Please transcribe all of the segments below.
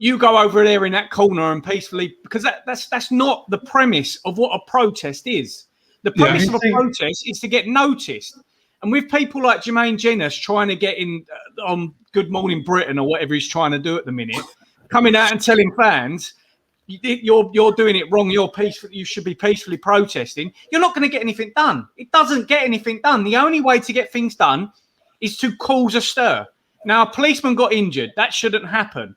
you go over there in that corner and peacefully, because that's not the premise of what a protest is. The premise of a protest is to get noticed. And with people like Jermaine Jenas trying to get in on Good Morning Britain or whatever he's trying to do at the minute, coming out and telling fans, you're doing it wrong, you should be peacefully protesting, you're not going to get anything done. It doesn't get anything done. The only way to get things done is to cause a stir. Now, a policeman got injured. That shouldn't happen.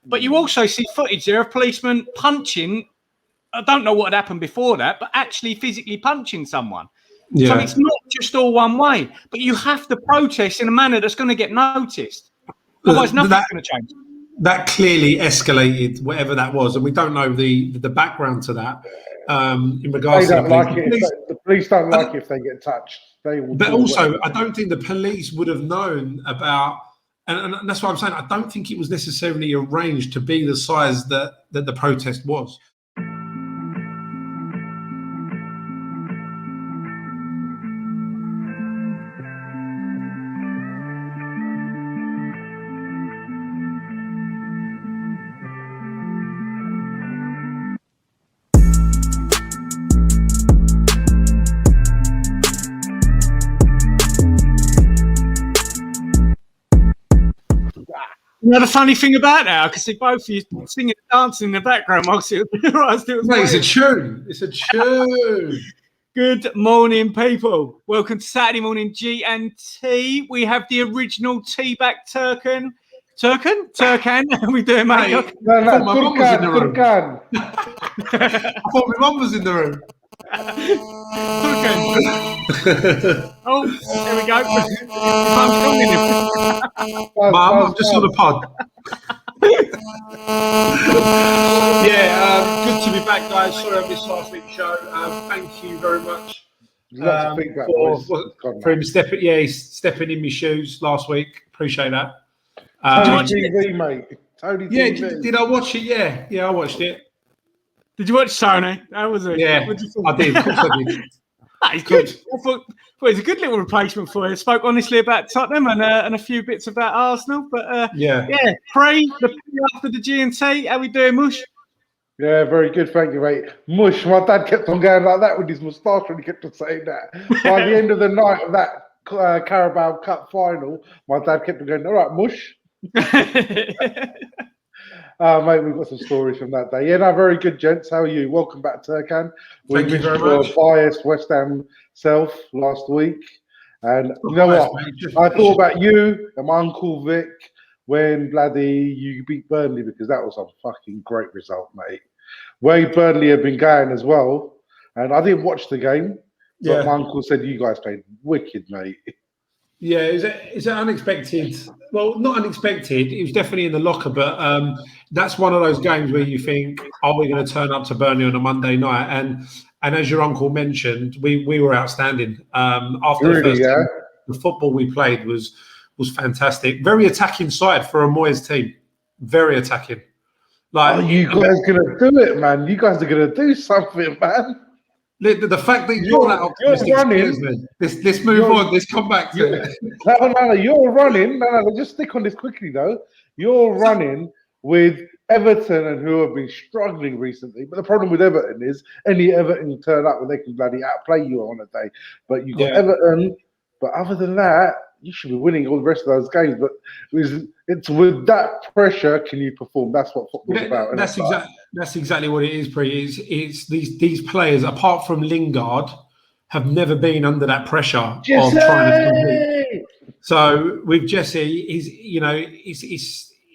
But you also see footage there of policemen punching. I don't know what had happened before that, but actually physically punching someone. Yeah. So it's not just all one way. But you have to protest in a manner that's going to get noticed. Otherwise, nothing's going to change. That clearly escalated, whatever that was, and we don't know the background to that. In regards to the police don't like it if they get touched. They will. But also, I don't think the police would have known about, and that's what I'm saying. I don't think it was necessarily arranged to be the size that the protest was. You know the funny thing about that, I can see both of you singing and dancing in the background. It's a tune. It's a tune. Good morning, people. Welcome to Saturday morning G&T. We have the original T-back Turkan. Turkan? How are we doing, mate? No, my mum was in the room. I thought my mum was in the room. Oh, there we go. Mum, I'm just on the pod. Good to be back, guys. Sorry I missed last week's show. Thank you very much for him stepping in my shoes last week. Appreciate that. Tony TV, mate. Tony TV. Did I watch it? Yeah, I watched it. Did you watch Tony? How was it? Yeah, I did. Of course I did. He's good. I thought, well, it's a good little replacement for you. Spoke honestly about Tottenham and a few bits about Arsenal. But after the G&T, how we doing, Mush? Yeah, very good. Thank you, mate. Mush, my dad kept on going like that with his moustache when he kept on saying that. By the end of the night of that Carabao Cup final, my dad kept on going, all right, Mush. Mate, we've got some stories from that day. Yeah, no, very good, gents. How are you? Welcome back, Turkan. We Thank you very much. Your biased West Ham self last week. And you know what? I thought about you and my Uncle Vic when you beat Burnley, because that was a fucking great result, mate. Way Burnley had been going as well. And I didn't watch the game, but my uncle said you guys played wicked, mate. Yeah, it's unexpected. Well, not unexpected. It was definitely in the locker, but that's one of those games where you think, are we going to turn up to Burnley on a Monday night? And as your uncle mentioned, we were outstanding. After the first game, the football we played was fantastic. Very attacking side for a Moyes team. Very attacking. Like, you guys are going to do it, man. You guys are going to do something, man. The fact that you're that optimistic scares me. Let's move on. Let's come back to it. No, you're running. No, just stick on this quickly, though. You're running with Everton, and who have been struggling recently. But the problem with Everton is any Everton turn up and they can bloody outplay you on a day. But you've got Everton. But other than that, you should be winning all the rest of those games. But it's with that pressure, can you perform? That's what football's about. That's exactly what it is, Pre. It's these players, apart from Lingard, have never been under that pressure of trying to compete. So with Jesse,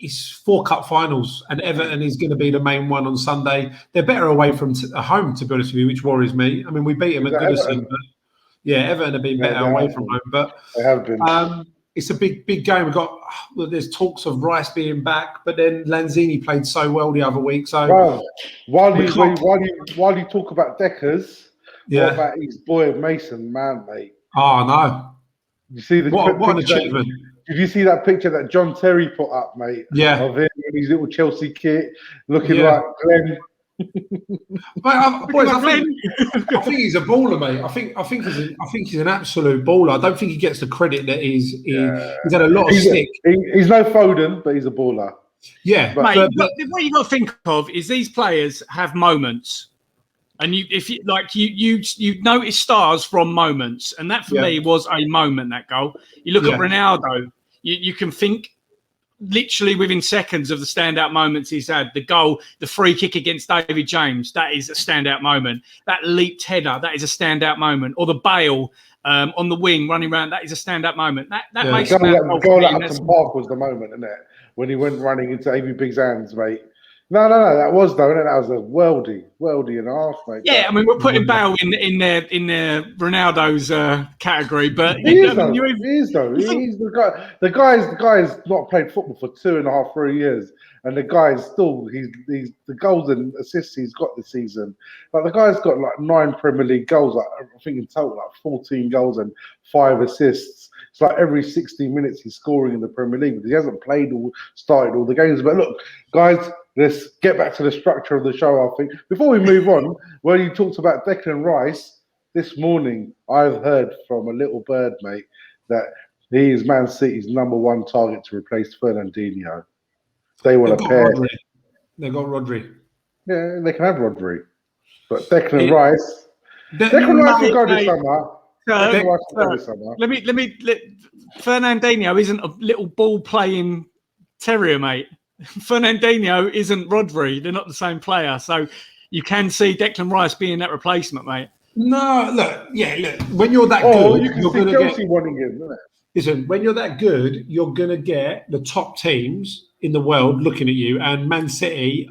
it's 4 cup finals, and Everton is going to be the main one on Sunday. They're better away from home, to be honest with you, which worries me. I mean, we beat them at Goodison, but Everton have been better away from home. But they have been. It's a big game. There's talks of Rice being back, but then Lanzini played so well the other week. So while you talk about Deckers, what about his boy Mason Mount, mate? Oh no! You see what an achievement. Did you see that picture that John Terry put up, mate? Yeah. Of him in his little Chelsea kit, looking like Glenn. Boys, I think he's a baller, mate. I think he's an absolute baller. I don't think he gets the credit that he's had a lot of stick. He's no Foden, but he's a baller. Yeah, but what you got to think of is these players have moments, and you notice stars from moments, and that for me was a moment. That goal. You look at Ronaldo, you can think literally within seconds of the standout moments he's had. The goal, the free kick against David James, that is a standout moment. That leaped header, that is a standout moment. Or the Bale on the wing running around, that is a standout moment. That makes the goal at Upton Park was the moment, isn't it? When he went running into Amy Big's hands, mate. No, that was though, that was a worldy and a half, mate. Yeah, I mean we're putting Bale in their Ronaldo's category, but he is though. He's the guy. The guy's not played football for 2.5, 3 years, and the guy's still he's the goals and assists he's got this season. Like the guy's got like 9 Premier League goals. Like I think in total, like 14 goals and 5 assists. It's like every 60 minutes he's scoring in the Premier League. He hasn't started all the games. But look, guys, let's get back to the structure of the show, I think. Before we move on, when you talked about Declan Rice, this morning I've heard from a little bird, mate, that he is Man City's #1 target to replace Fernandinho. They want to pair. They got Rodri. Yeah, they can have Rodri. But Declan Rice will go this summer. Let me. Fernandinho isn't a little ball playing terrier, mate. Fernandinho isn't Rodri. They're not the same player, so you can see Declan Rice being that replacement, mate. No, look. When you're that good, you're going to get wanting him, isn't it? Listen, when you're that good, you're going to get the top teams in the world looking at you, and Man City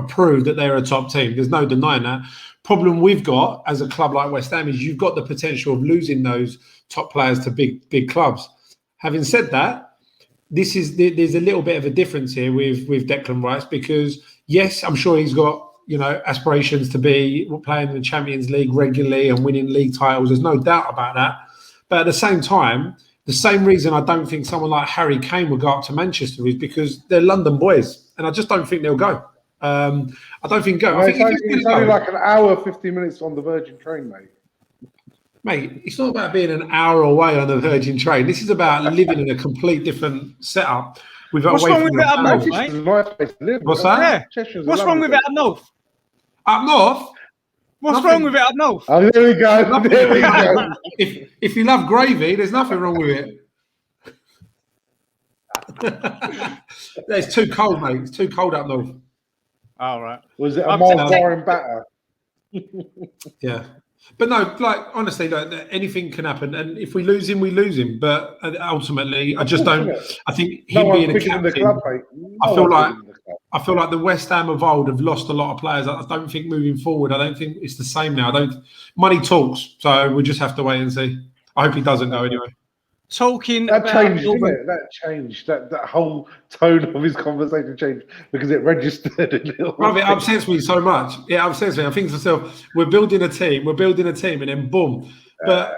prove that they're a top team. There's no denying that. Problem we've got as a club like West Ham is you've got the potential of losing those top players to big clubs. Having said that, there's a little bit of a difference here with Declan Rice because yes, I'm sure he's got aspirations to be playing in the Champions League regularly and winning league titles. There's no doubt about that. But at the same time, the same reason I don't think someone like Harry Kane will go up to Manchester is because they're London boys, and I just don't think they'll go. I don't think go. It's only like an hour, 50 minutes on the Virgin train, mate. Mate, it's not about being an hour away on the Virgin train. This is about living in a complete different setup. What's wrong with it up north, mate? What's that? Yeah. What's wrong with it up north? Up north? What's wrong with it up north? Oh, there we go. If you love gravy, there's nothing wrong with it. It's too cold, mate. It's too cold up north. All right. Was it a Mars bar and batter? Yeah. But no, honestly, anything can happen. And if we lose him, we lose him. But ultimately, I just don't. I think him being a captain, I feel like the West Ham of old have lost a lot of players. I don't think moving forward, I don't think it's the same now. Money talks, so we'll just have to wait and see. I hope he doesn't go anyway. That changed, didn't it? That changed. That whole tone of his conversation changed because it registered a little. Right, it upsets me so much. Yeah, it upsets me. I think to myself, we're building a team, and then boom. But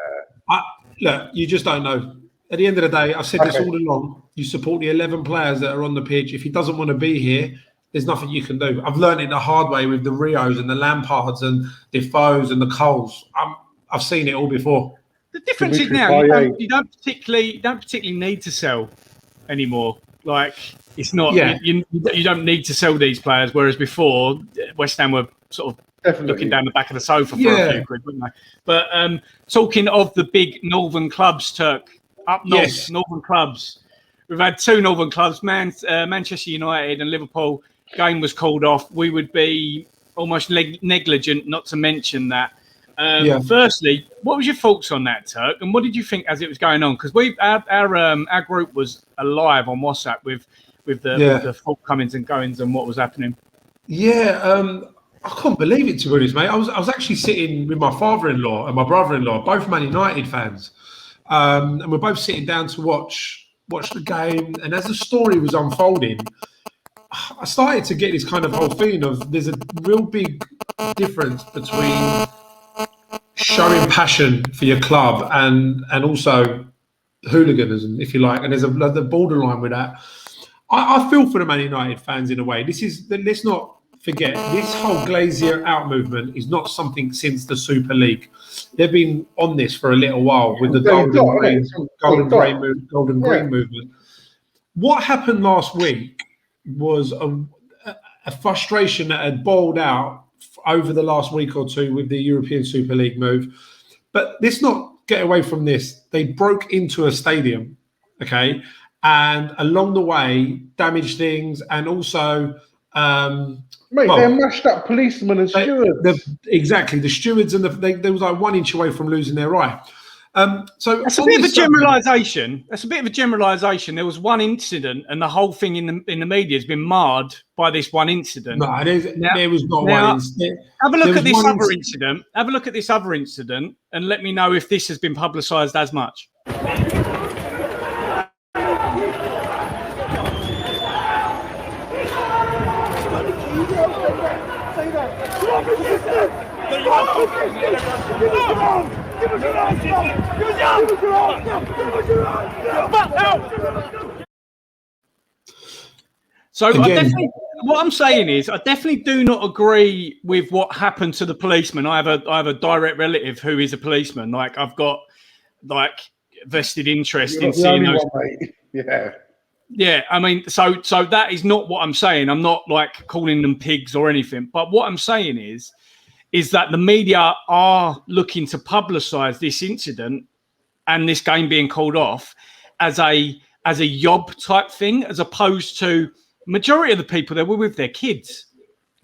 look, you just don't know. At the end of the day, I've said this all along. You support the 11 players that are on the pitch. If he doesn't want to be here, there's nothing you can do. I've learned it the hard way with the Rios and the Lampards and Defoes and the Coles. I've seen it all before. The difference is now you don't particularly need to sell anymore. Like it's not you don't need to sell these players. Whereas before, West Ham were sort of looking down the back of the sofa for a few quid, wouldn't they? But talking of the big northern clubs, Turk up north, northern clubs. We've had 2 northern clubs, Manchester United and Liverpool. Game was called off. We would be almost negligent not to mention that. Firstly, what was your thoughts on that, Turk? And what did you think as it was going on? Because our group was alive on WhatsApp with the comings and goings and what was happening. Yeah, I couldn't believe it, to be honest, mate. I was actually sitting with my father-in-law and my brother-in-law, both Man United fans, and we're both sitting down to watch the game. And as the story was unfolding, I started to get this kind of whole feeling of there's a real big difference between showing passion for your club and also hooliganism, if you like, and there's the borderline with that. I feel for the Man United fans in a way. Let's not forget, this whole Glazier out movement is not something since the Super League. They've been on this for a little while with the golden green movement. What happened last week was a frustration that had boiled out over the last week or two with the European Super League move. But let's not get away from this. They broke into a stadium, okay, and along the way damaged things, and also Mate, they mashed up policemen and stewards. Exactly, the stewards, and they was like 1 inch away from losing their eye. So that's a bit of a generalisation. That's a bit of a generalisation. There was one incident, and the whole thing in the media has been marred by this one incident. No, there was not one incident. Have a look at this other incident. Have a look at this other incident, and let me know if this has been publicised as much. So what I'm saying is, I definitely do not agree with what happened to the policeman. I have a direct relative who is a policeman. Like, I've got like vested interest in seeing those. Yeah, I mean, so that is not what I'm saying. I'm not like calling them pigs or anything. But what I'm saying is that the media are looking to publicise this incident and this game being called off as a yob type thing, as opposed to majority of the people there were with their kids.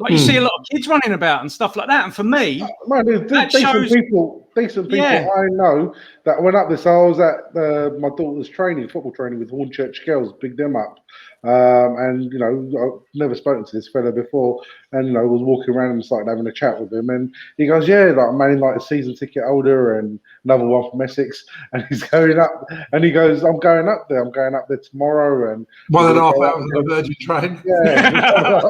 Like, you see a lot of kids running about and stuff like that. And for me, man, there's decent people I know that went up this. I was at my daughter's football training with Hornchurch girls, big them up. And, you know, I've never spoken to this fella before, and, you know, was walking around and started having a chat with him. And he goes, yeah, like, I'm manning like a season ticket holder and another one from Essex. And he's going up, and he goes, I'm going up there tomorrow. And 1.5 hours on a Virgin train. Yeah.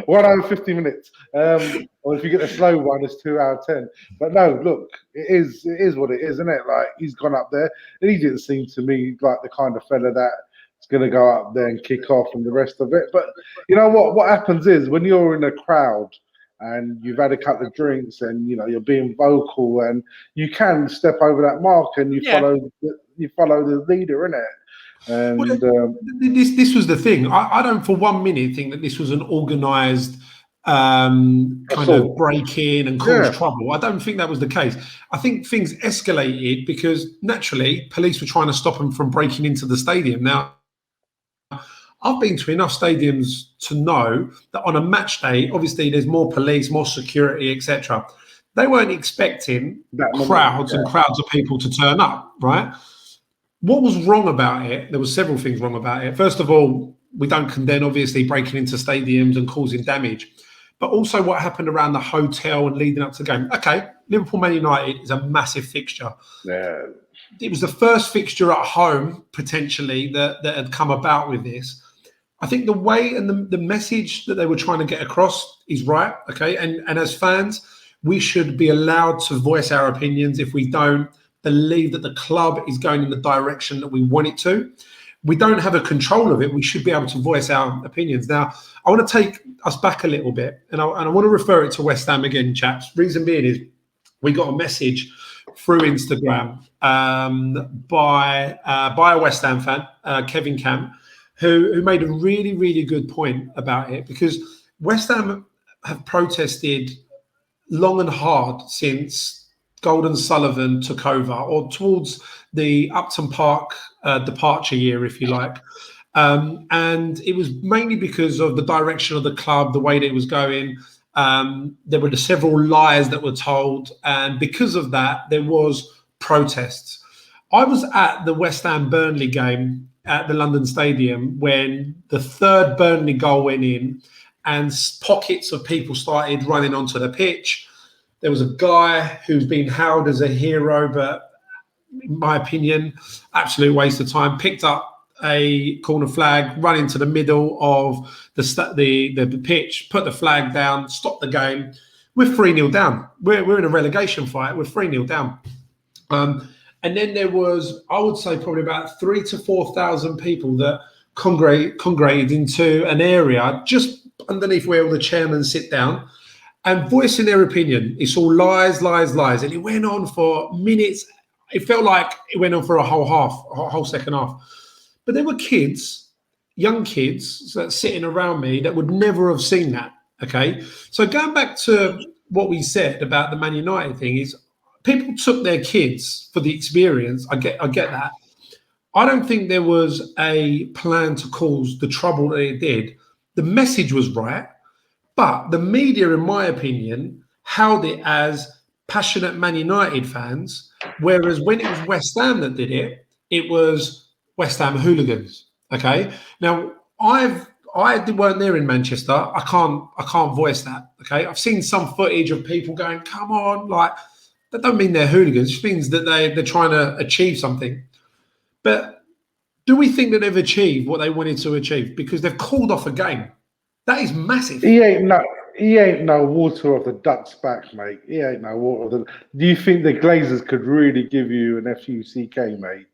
1 hour 50 minutes. Or if you get the slow one, it's 2 hour 10. But no, look, it is what it is, isn't it? Like, he's gone up there, and he didn't seem to me like the kind of fella that's going to go up there and kick off and the rest of it. But you know what happens is, when you're in a crowd and you've had a couple of drinks and, you know, you're being vocal, and you can step over that mark, and you follow the leader, innit? And this was the thing. I don't for 1 minute think that this was an organised kind of break-in and cause trouble. I don't think that was the case. I think things escalated because naturally police were trying to stop them from breaking into the stadium. Now, I've been to enough stadiums to know that on a match day, obviously there's more police, more security, etc. They weren't expecting crowds and crowds of people to turn up, right? What was wrong about it? There were several things wrong about it. First of all, we don't condemn, obviously, breaking into stadiums and causing damage. But also what happened around the hotel and leading up to the game. Okay, Liverpool-Man United is a massive fixture. Yeah. It was the first fixture at home, potentially, that had come about with this. I think the way and the message that they were trying to get across is right, okay? And as fans, we should be allowed to voice our opinions if we don't believe that the club is going in the direction that we want it to. We don't have a control of it. We should be able to voice our opinions. Now, I want to take us back a little bit, and I want to refer it to West Ham again, chaps. Reason being is we got a message through Instagram by a West Ham fan, Kevin Camp, who made a really, really good point about it, because West Ham have protested long and hard since Golden Sullivan took over, or towards the Upton Park departure year, if you like. And it was mainly because of the direction of the club, the way that it was going. There were several lies that were told. And because of that, there was protests. I was at the West Ham Burnley game at the London Stadium when the third Burnley goal went in and pockets of people started running onto the pitch. There was a guy who's been hailed as a hero, but in my opinion, absolute waste of time. Picked up a corner flag, run into the middle of the pitch, put the flag down, stopped the game. We're 3-0 down. We're in a relegation fight. We're 3-0 down. And then there was, I would say, probably about 3,000 to 4,000 people that congregated into an area just underneath where all the chairmen sit down, and voicing their opinion. It's all lies, lies, lies. And it went on for minutes. It felt like it went on for a whole second half. But there were kids young kids that sitting around me that would never have seen that. Okay, so going back to what we said about the Man United thing is people took their kids for the experience. I get that. I don't think there was a plan to cause the trouble that it did. The message was right, but the media, in my opinion, held it as passionate Man United fans, whereas when it was West Ham that did it, it was West Ham hooligans. Okay, now I weren't there in Manchester. I can't voice that. Okay, I've seen some footage of people going, "Come on!" Like that don't mean they're hooligans. It just means that they're trying to achieve something. But do we think that they've achieved what they wanted to achieve because they've called off a game? That is massive. He ain't no water off the duck's back, mate. He ain't no water off the. Do you think the Glazers could really give you an FUCK, mate?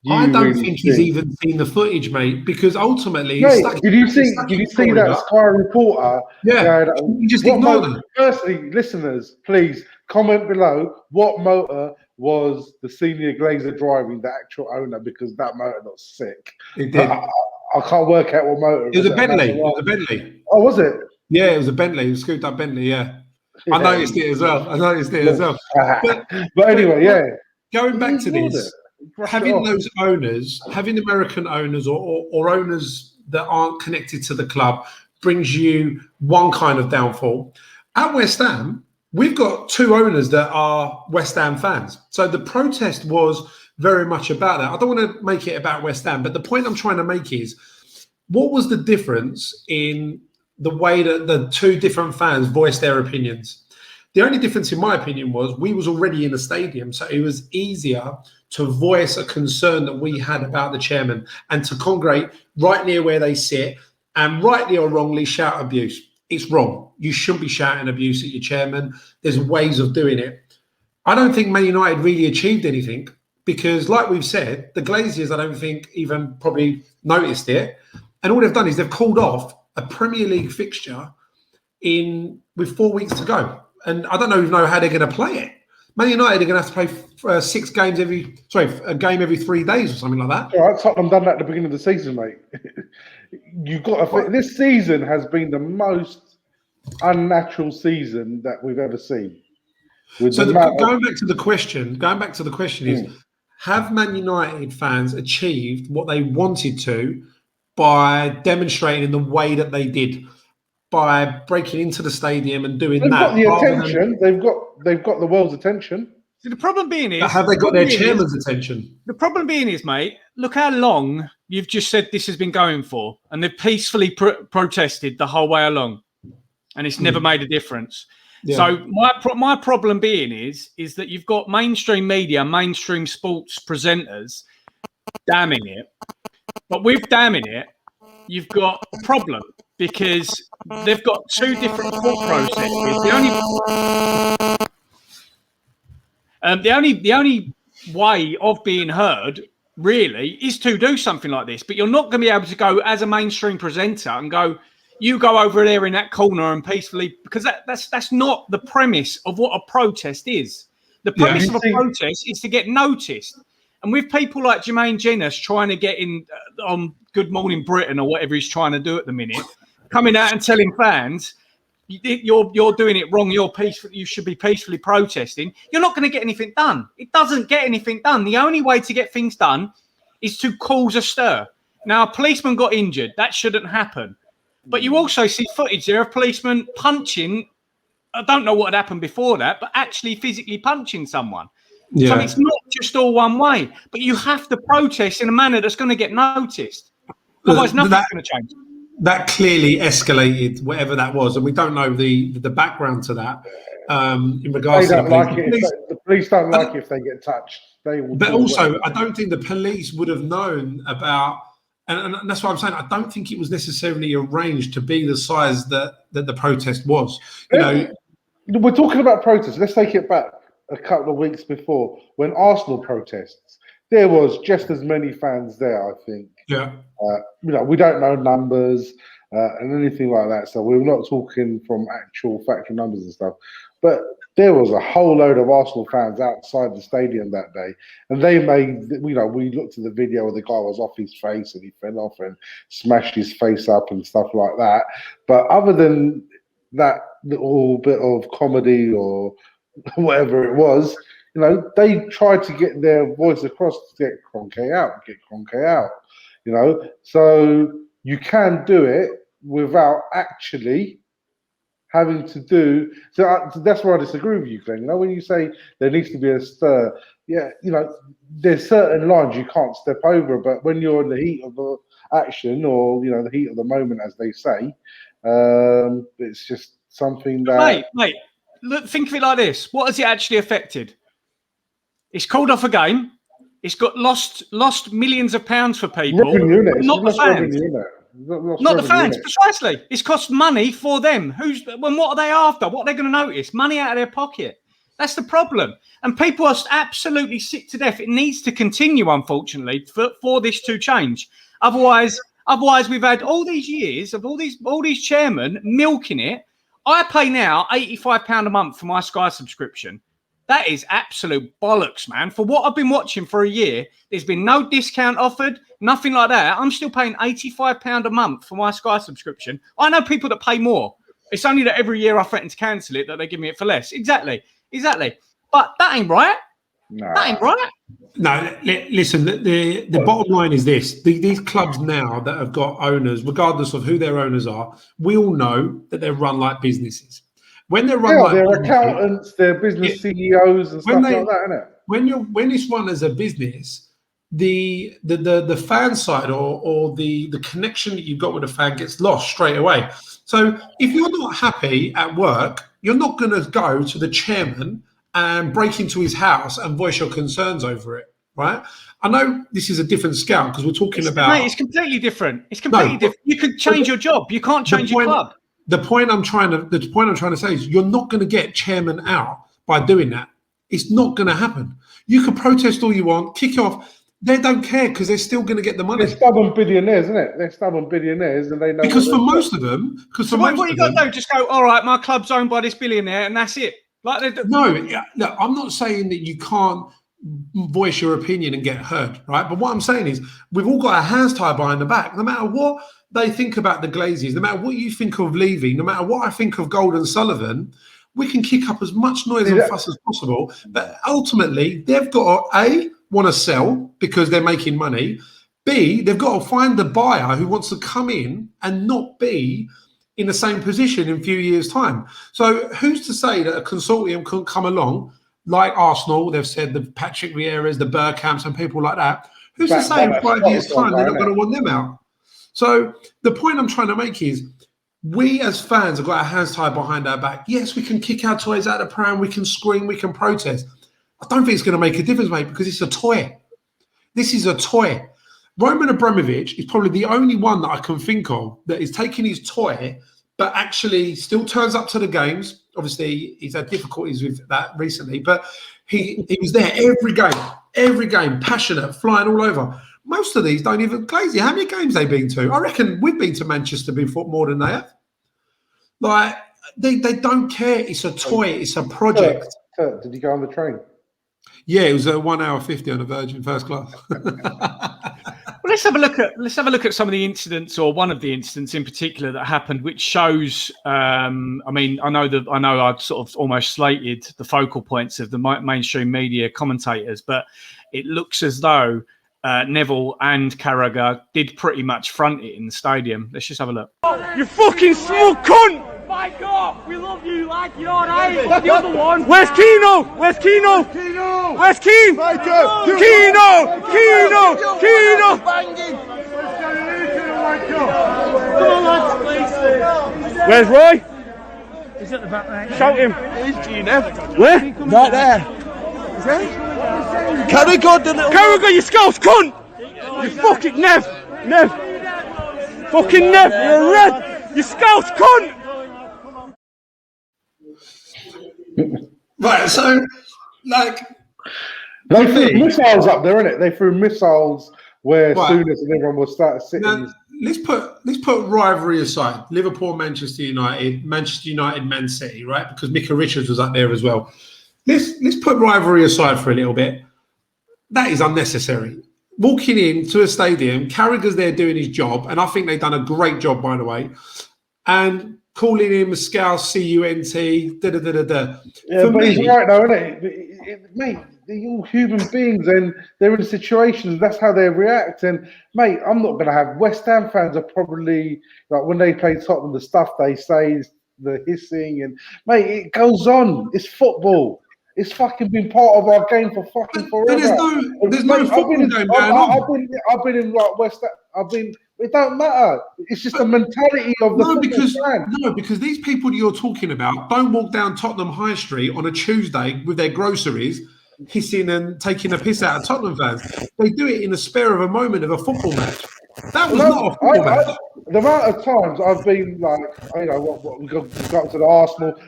I don't think he's even seen the footage, mate, because ultimately... Mate, did you see that Sky reporter? Yeah, you just ignored them. Firstly, listeners, please comment below what motor was the senior Glazer driving, the actual owner, because that motor got sick. It did. I can't work out what motor it was. It was a Bentley. It was a Bentley. Oh, was it? Yeah, it was a Bentley. It was a scooped up Bentley, yeah. I noticed it as well. But anyway, yeah. Going back to this... Having those owners, having American owners or owners that aren't connected to the club brings you one kind of downfall. At West Ham, we've got two owners that are West Ham fans. So the protest was very much about that. I don't want to make it about West Ham, but the point I'm trying to make is, what was the difference in the way that the two different fans voiced their opinions? The only difference, in my opinion, was we was already in the stadium, so it was easier to voice a concern that we had about the chairman and to congregate right near where they sit and rightly or wrongly shout abuse. It's wrong. You shouldn't be shouting abuse at your chairman. There's ways of doing it. I don't think Man United really achieved anything because, like we've said, the Glazers, I don't think even probably noticed it. And all they've done is they've called off a Premier League fixture with 4 weeks to go. And I don't even know how they're going to play it. Man United are going to have to play a game every 3 days or something like that. All right, Tottenham done that at the beginning of the season, mate. You've got to think, this season has been the most unnatural season that we've ever seen. Going back to the question is, have Man United fans achieved what they wanted to by demonstrating in the way that they did? By breaking into the stadium and doing that. They've got the attention. They've got the world's attention. See, the problem being is... Have they got their chairman's attention? The problem being is, mate, look how long you've just said this has been going for, and they've peacefully protested the whole way along, and it's never made a difference. Yeah. So my problem being is that you've got mainstream media, mainstream sports presenters damning it, but with damning it, you've got a problem. Because they've got two different thought processes. The only way of being heard really is to do something like this. But you're not going to be able to go as a mainstream presenter and go, you go over there in that corner and peacefully, because that's not the premise of what a protest is. The premise of a protest is to get noticed. And with people like Jermaine Jenas trying to get in on Good Morning Britain or whatever he's trying to do at the minute, coming out and telling fans you're doing it wrong, you should be peacefully protesting, you're not going to get anything done. It doesn't get anything done. The only way to get things done is to cause a stir. Now, a policeman got injured. That shouldn't happen. But you also see footage there of policemen punching. I don't know what had happened before that, but actually physically punching someone. Yeah. So it's not just all one way. But you have to protest in a manner that's going to get noticed. Otherwise, nothing's going to change. That clearly escalated, whatever that was, and we don't know the background to that. In regards to the police don't like it if they get touched. They will. But also, I don't think the police would have known about, and that's what I'm saying. I don't think it was necessarily arranged to be the size that the protest was. You know, we're talking about protests. Let's take it back a couple of weeks before when Arsenal protests. There was just as many fans there, I think. Yeah. We don't know numbers and anything like that, so we're not talking from actual factual numbers and stuff. But there was a whole load of Arsenal fans outside the stadium that day, and they made, we looked at the video where the guy was off his face and he fell off and smashed his face up and stuff like that. But other than that little bit of comedy or whatever it was, they tried to get their voice across to get Kroenke out, So you can do it without actually having to do. So that's where I disagree with you, Glenn. When you say there needs to be a stir, there's certain lines you can't step over, but when you're in the heat of the action or, the heat of the moment, as they say, it's just something that... Mate, look, think of it like this. What has it actually affected? It's called off a game. It's got lost millions of pounds for people, not the fans. Not the fans, precisely. It's cost money for them. What are they after? What are they going to notice? Money out of their pocket. That's the problem. And people are absolutely sick to death. It needs to continue, unfortunately, for this to change. Otherwise, we've had all these years of all these chairmen milking it. I pay now £85 a month for my Sky subscription. That is absolute bollocks, man. For what I've been watching for a year, there's been no discount offered, nothing like that. I'm still paying £85 a month for my Sky subscription. I know people that pay more. It's only that every year I threaten to cancel it that they give me it for less. Exactly. But that ain't right. No. That ain't right. No, listen, the bottom line is this. These clubs now that have got owners, regardless of who their owners are, we all know that they're run like businesses. When they're run they're accountants, they're business CEOs and stuff like that, isn't it? When it's run as a business, the fan side or the connection that you've got with the fan gets lost straight away. So if you're not happy at work, you're not going to go to the chairman and break into his house and voice your concerns over it, right? I know this is a different scale because we're talking about... Mate, it's completely different. It's completely different. You could change your job. You can't change your club. The point I'm trying to say is you're not going to get chairman out by doing that. It's not going to happen. You can protest all you want, kick off. They don't care because they're still going to get the money. They're stubborn billionaires, isn't it? They're stubborn billionaires, and they know. Because for most of them, what you got to do? Just go. All right, my club's owned by this billionaire, and that's it. No, I'm not saying that you can't voice your opinion and get heard, right? But what I'm saying is we've all got our hands tied behind the back. No matter what they think about the Glazers, no matter what you think of Levy, no matter what I think of Gold and Sullivan, we can kick up as much noise and fuss as possible. But ultimately, they've got to, A, want to sell because they're making money. B, they've got to find the buyer who wants to come in and not be in the same position in a few years' time. So who's to say that a consortium couldn't come along, like Arsenal, they've said the Patrick Vieira's, the Bergkamps and people like that. Who's to say in 5 years' time they're not going to want them out? So the point I'm trying to make is we as fans have got our hands tied behind our back. Yes, we can kick our toys out of the pram, we can scream, we can protest. I don't think it's going to make a difference, mate, because it's a toy. This is a toy. Roman Abramovich is probably the only one that I can think of that is taking his toy but actually still turns up to the games. Obviously, he's had difficulties with that recently, but he was there every game, passionate, flying all over. Most of these don't even Glazy. How many games they been to? I reckon we've been to Manchester before more than they have. Like they don't care. It's a toy. It's a project. Kurt, did you go on the train? Yeah, it was a 1 hour 50 on a Virgin first class. Well, let's have a look at some of the incidents, or one of the incidents in particular that happened, which shows. I mean, I know I've sort of almost slated the focal points of the mainstream media commentators, but it looks as though Neville and Carragher did pretty much front it in the stadium. Let's just have a look. You fucking smug cunt! Back off! We love you, like you're alright. What's the other one? Where's Keno? Where's Keno? Keno! Where's Keen? Keno! Keno! Banging! Come on, lads, please. Where's Roy? He's at the back there. Shout him. Where's Gina? Where? Right there. Is he? Carragher, the little... Carragher, you scouse cunt! You fucking Nev! Fucking Nev, you're red! You scouse cunt! Right, so like they threw missiles up there, innit? They threw missiles where Souness and everyone was starting sitting. let's put rivalry aside. Liverpool, Manchester United, Man City, right? Because Micah Richards was up there as well. Let's put rivalry aside for a little bit. That is unnecessary. Walking into a stadium, Carragher's there doing his job, and I think they've done a great job, by the way. And calling him a Scouse, C-U-N-T, da-da-da-da-da. Yeah, but he's right though, isn't it? Mate, they're all human beings and they're in situations, that's how they react. And, mate, I'm not going to have... West Ham fans are probably, like, when they play Tottenham, the stuff they say, the hissing, and, mate, it goes on. It's football. It's fucking been part of our game for fucking forever. There's no football game going on. I've been in, like, West Ham. It don't matter. It's just the mentality of the No, because these people you're talking about don't walk down Tottenham High Street on a Tuesday with their groceries, hissing and taking a piss out of Tottenham fans. They do it in a spare of a moment of a football match. That was not a football match. The amount of times I've been like, you know, we go up to the Arsenal.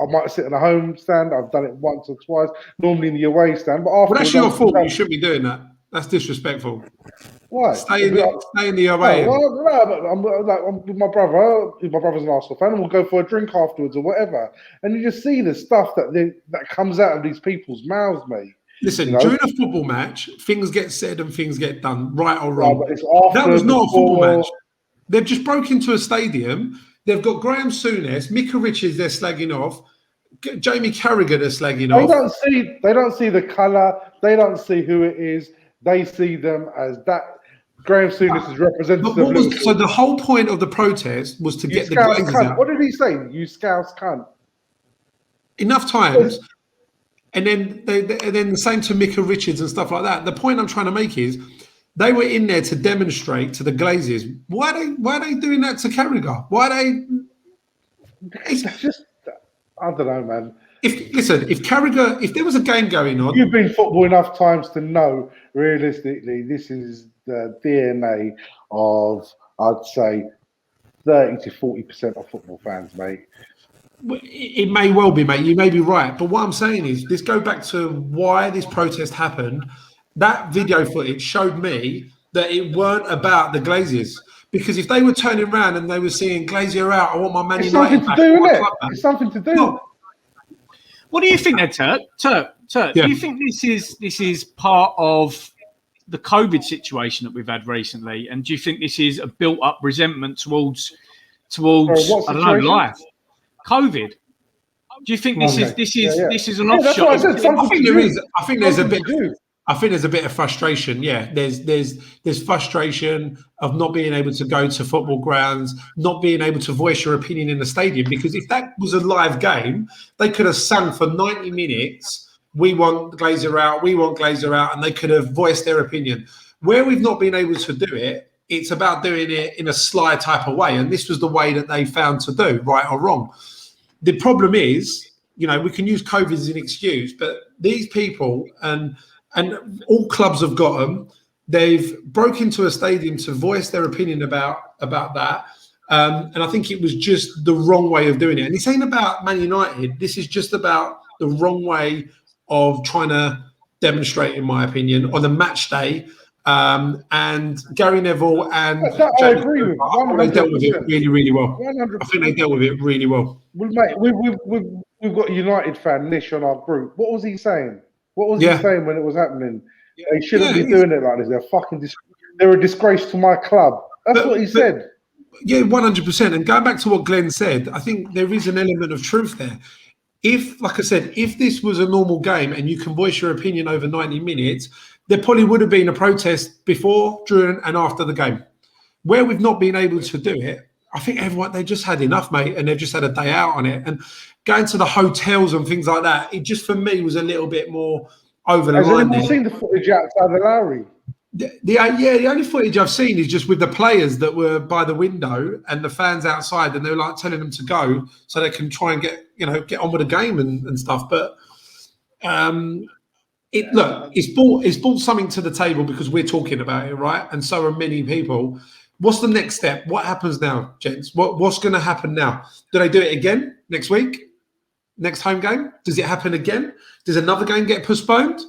I might sit in a home stand. I've done it once or twice. Normally in the away stand, but after that's your fault. You shouldn't be doing that. That's disrespectful. Why? Stay in the away. I'm with my brother. My brother's an Arsenal fan, and we'll go for a drink afterwards or whatever. And you just see the stuff that comes out of these people's mouths, mate. Listen, during a football match, things get said and things get done, right or wrong. That was not a football match. They've just broke into a stadium. They've got Graham Souness, Micah Richards. They're slagging off. Jamie Carragher. They're slagging off. They don't see the colour. They don't see who it is. They see them as that. Graham Souness is representative. So the whole point of the protest was to get the Glazers out. What did he say? You Scouse cunt. Enough times, and then the same to Micah Richards and stuff like that. The point I'm trying to make is they were in there to demonstrate to the Glazers. Why are they doing that to Carragher? Why are they? It's just, I don't know, man. If Carragher, if there was a game going on, you've been football enough times to know realistically this is the DNA of, I'd say, 30 to 40% of football fans, mate. It may well be, mate. You may be right, but what I'm saying is, let's go back to why this protest happened. That video footage showed me that it weren't about the Glazers. Because if they were turning around and they were saying Glazier out, I want my Man United back. It's something to do. No. What do you think there, Turk? Yeah. Do you think this is part of the COVID situation that we've had recently? And do you think this is a built-up resentment towards I don't know, life? COVID. Do you think this is an offshot? I think there is. I think there's a bit. I think there's a bit of frustration. Yeah, there's frustration of not being able to go to football grounds, not being able to voice your opinion in the stadium. Because if that was a live game, they could have sung for 90 minutes. We want Glazer out. We want Glazer out, and they could have voiced their opinion. Where we've not been able to do it, it's about doing it in a sly type of way, and this was the way that they found to do, right or wrong. The problem is, we can use COVID as an excuse, but these people and all clubs have got them. They've broke into a stadium to voice their opinion about that. And I think it was just the wrong way of doing it. And this ain't about Man United. This is just about the wrong way of trying to demonstrate, in my opinion, on the match day. And Gary Neville and I agree with you. They dealt with it really, really well. 100%. I think they dealt with it really well. Well, mate, we've got a United fan, Nish, on our group. What was he saying? What was he saying when it was happening? They shouldn't be doing it like this. They're a disgrace to my club. That's what he said. Yeah, 100%. And going back to what Glenn said, I think there is an element of truth there. If, like I said, if this was a normal game and you can voice your opinion over 90 minutes, there probably would have been a protest before, during, and after the game. Where we've not been able to do it, I think they just had enough, mate, and they've just had a day out on it. And going to the hotels and things like that, it just, for me, was a little bit more over the line. Have you seen the footage outside the Lowry? The only footage I've seen is just with the players that were by the window and the fans outside, and they were like telling them to go so they can try and get on with the game and stuff. But it's brought something to the table because we're talking about it, right? And so are many people. What's the next step? What happens now, gents? What's going to happen now? Do they do it again next week? Next home game? Does it happen again? Does another game get postponed?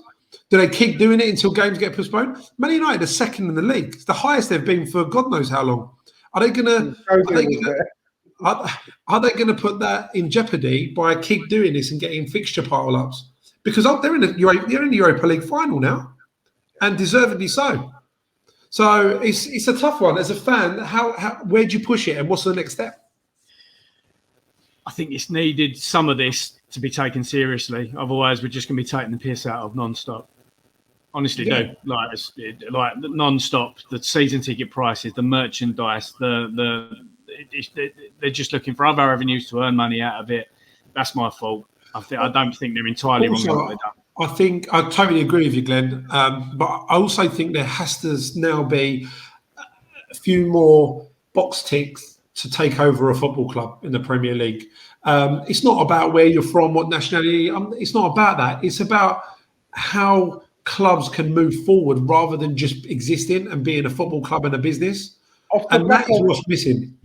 Do they keep doing it until games get postponed? Man United are second in the league. It's the highest they've been for God knows how long. Are they gonna? Are they going to put that in jeopardy by keep doing this and getting fixture pile-ups? Because they're in the Europa League final now, and deservedly so. So it's a tough one. As a fan, where do you push it, and what's the next step? I think it's needed some of this to be taken seriously. Otherwise, we're just going to be taking the piss out of non-stop. Honestly, do like non-stop. The season ticket prices, the merchandise, they're just looking for other avenues to earn money out of it. That's my fault. I don't think they're entirely wrong. What they've done. I totally agree with you, Glenn. But I also think there has to now be a few more box ticks to take over a football club in the Premier League. It's not about where you're from, what nationality. It's not about that. It's about how clubs can move forward rather than just existing and being a football club and a business. And that is what's missing.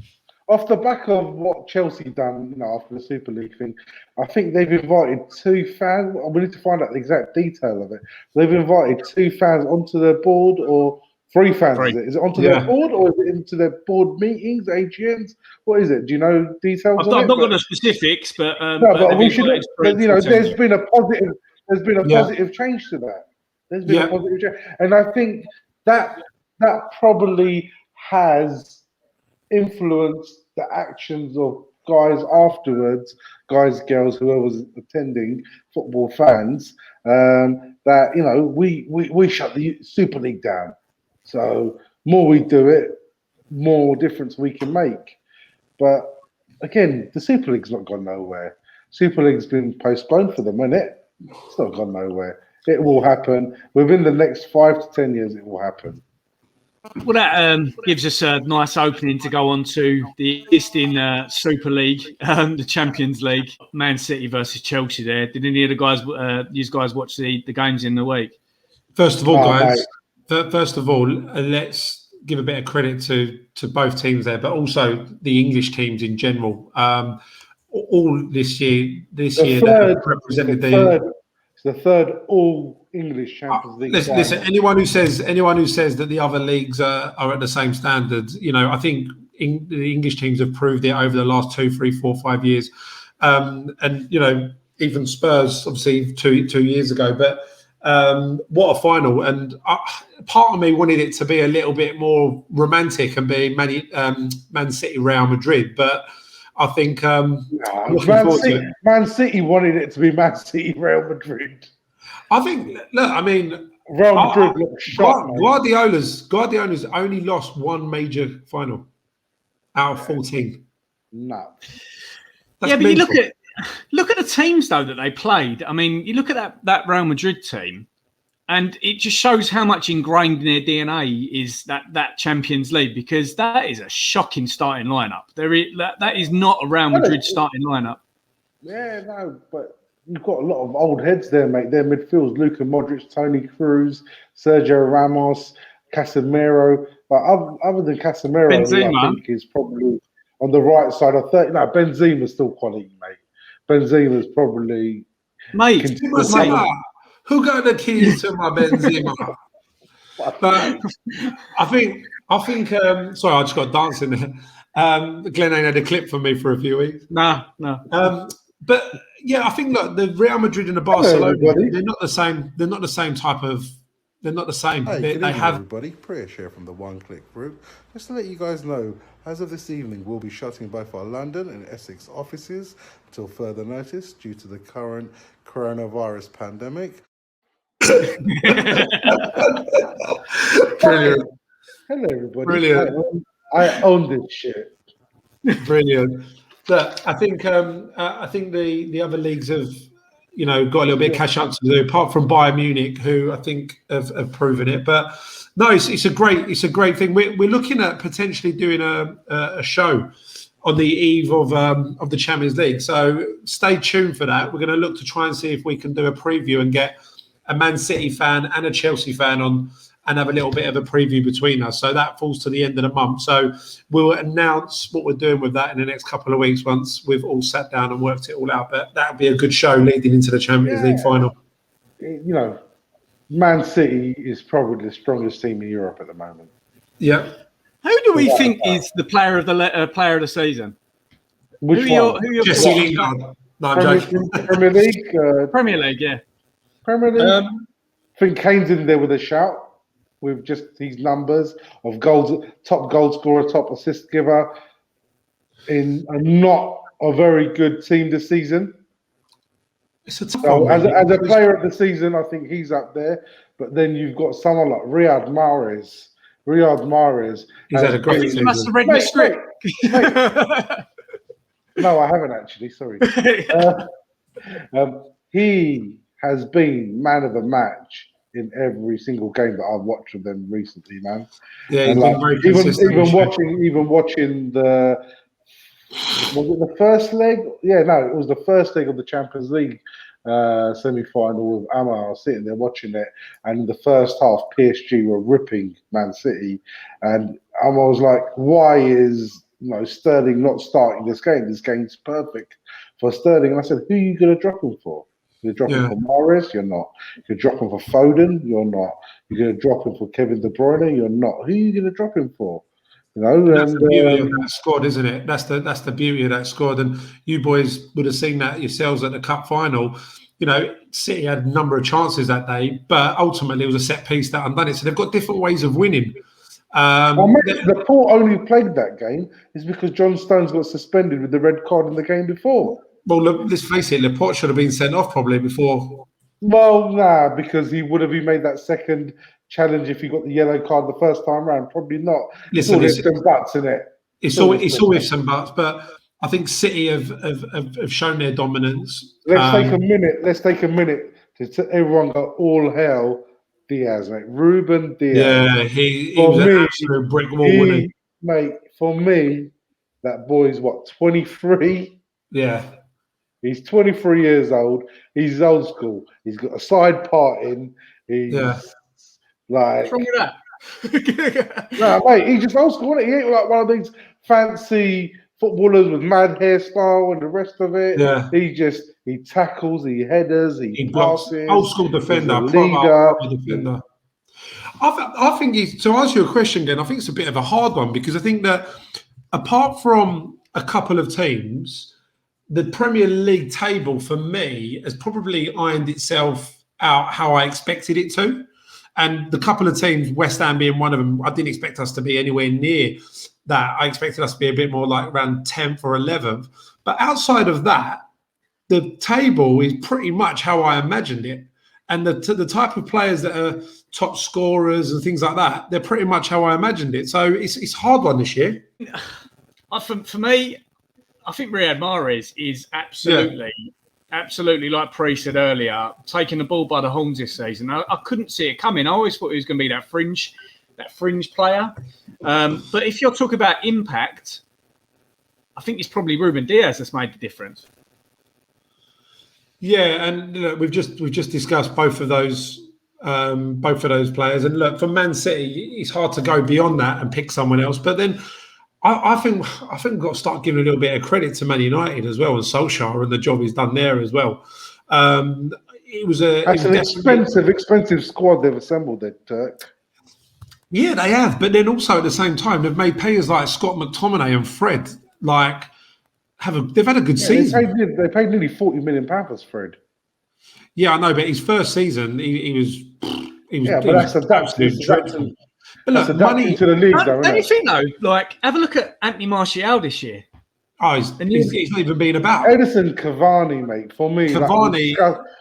Off the back of what Chelsea done, after the Super League thing, I think they've invited 2 fans. We need to find out the exact detail of it. They've invited 2 fans onto their board, or 3 fans. Is it onto their board, or is it into their board meetings, AGMs? What is it? Do you know details? I've not got the specifics, but but we should. There's been a positive. There's been a positive change to that. There's been a positive change, and I think that probably has influence the actions of guys afterwards, guys, girls, whoever was attending, football fans, that we shut the Super League down. So more we do it, more difference we can make. But again, the Super League's not gone nowhere. Super League's been postponed for them, isn't it? It's not gone nowhere. It will happen within the next 5 to 10 years. It will happen. Well, that gives us a nice opening to go on to the existing Super League, the Champions League, Man City versus Chelsea there. Did any of the guys, you guys watch the games in the week? First of all, let's give a bit of credit to both teams there, but also the English teams in general. All this year they represented the third all English Champions League. Listen, anyone who says that the other leagues are at the same standard, I think the English teams have proved it over the last 2, 3, 4, 5 years, and even Spurs, obviously 2 years ago. But what a final! And part of me wanted it to be a little bit more romantic and be Man City, Real Madrid, but I think Man City wanted it to be Man City, Real Madrid. I think, Real Madrid looked shot. Guardiola's only lost 1 major final out of 14. No. But you look at the teams though that they played. I mean, you look at that Real Madrid team, and it just shows how much ingrained in their DNA is that Champions League, because that is a shocking starting lineup. That is not a Real Madrid starting lineup. Yeah, no, but you've got a lot of old heads there, mate. Their midfield's Luka Modric, Toni Kroos, Sergio Ramos, Casemiro. But other than Casemiro, Benzema, I think is probably on the right side of 30. No, Benzema's still quality, mate. Benzema's probably... Mate. Who got the keys to my Benzema? But I think. Sorry, I just got dancing there. Glenn ain't had a clip for me for a few weeks. No. But yeah, I think look, the Real Madrid and the Barcelona, they're not the same. They're not the same type of. They're not the same. Hey, they have everybody. Priya share from the One Click group. Just to let you guys know, as of this evening, we'll be shutting both our London and Essex offices until further notice due to the current coronavirus pandemic. Brilliant. Hello, everybody. Brilliant. I own this shit. Brilliant. But I think the other leagues have got a little bit of catch up to do, apart from Bayern Munich, who I think have proven it. But no, it's a great thing. We're looking at potentially doing a show on the eve of the Champions League. So stay tuned for that. We're going to look to try and see if we can do a preview and get a Man City fan and a Chelsea fan on and have a little bit of a preview between us. So that falls to the end of the month. So we'll announce what we're doing with that in the next couple of weeks once we've all sat down and worked it all out. But that'll be a good show leading into the Champions League final. Man City is probably the strongest team in Europe at the moment. Yeah. Who do we think is the player of the season? Which who one? are your Jesse Lingard. No, I'm joking. Premier League. Premier League, yeah. Premier League. I think Kane's in there with a shout, with just his numbers of goals, top goal scorer, top assist giver, in not a very good team this season. It's a tough So one. as a player of the season, I think he's up there. But then you've got someone like Riyad Mahrez. He's had a great season. You must have read my script. No, I haven't actually. Sorry. He has been man of the match in every single game that I've watched of them recently, man. Yeah, he's been very consistent. Even watching the, was it the first leg? Yeah, no, it was the first leg of the Champions League semi-final with Amar. I was sitting there watching it, and in the first half, PSG were ripping Man City, and I was like, why is Sterling not starting this game? This game's perfect for Sterling. And I said, who are you going to drop him for? You're dropping for Mahrez? You're not. You're dropping for Foden? You're not. You're going to drop him for Kevin De Bruyne? You're not. Who are you going to drop him for? That's the beauty of that squad, isn't it? That's the beauty of that squad. And you boys would have seen that yourselves at the cup final. City had a number of chances that day, but ultimately it was a set piece that undone it. So they've got different ways of winning. The Port only played that game is because John Stones got suspended with the red card in the game before. Well, look, let's face it, Laporte should have been sent off probably before. Well, nah, because he made that second challenge if he got the yellow card the first time round. Probably not. Listen, there's some buts in it. It's always some buts, but I think City have shown their dominance. Let's take a minute to everyone go all hell Diaz, mate. Ruben Diaz. Yeah, he was an absolute brick wall, wasn't he? Mate, for me, that boy's 23? Yeah. He's 23 years old. He's old school. He's got a side part in. He's like. What's wrong with that? No, mate, he's just old school, isn't he? He ain't like one of these fancy footballers with mad hairstyle and the rest of it. Yeah. He tackles, he headers, he passes. Old school defender, defender. I think to answer your question, Glenn, I think it's a bit of a hard one because I think that apart from a couple of teams, the Premier League table for me has probably ironed itself out how I expected it to. And the couple of teams, West Ham being one of them, I didn't expect us to be anywhere near that. I expected us to be a bit more like around 10th or 11th. But outside of that, the table is pretty much how I imagined it. And the type of players that are top scorers and things like that, they're pretty much how I imagined it. So it's a hard one this year. For me, I think Riyad Mahrez is absolutely, like Pre said earlier, taking the ball by the horns this season. I couldn't see it coming. I always thought he was going to be that fringe player. But if you're talking about impact, I think it's probably Ruben Diaz that's made the difference. Yeah, and we've just discussed both of those players. And look, for Man City, it's hard to go beyond that and pick someone else. But then I think we've got to start giving a little bit of credit to Man United as well and Solskjaer and the job he's done there as well. It was an expensive squad they've assembled there, Turk. Yeah, they have. But then also at the same time, they've made players like Scott McTominay and Fred they've had a good season. They paid nearly £40 million for Fred. Yeah, I know, but his first season, he was. Yeah, but that's adapting. But look, money to the league, though. Don't you think though? Like, have a look at Anthony Martial this year. Oh, he's not even been about. Edison Cavani, mate. For me,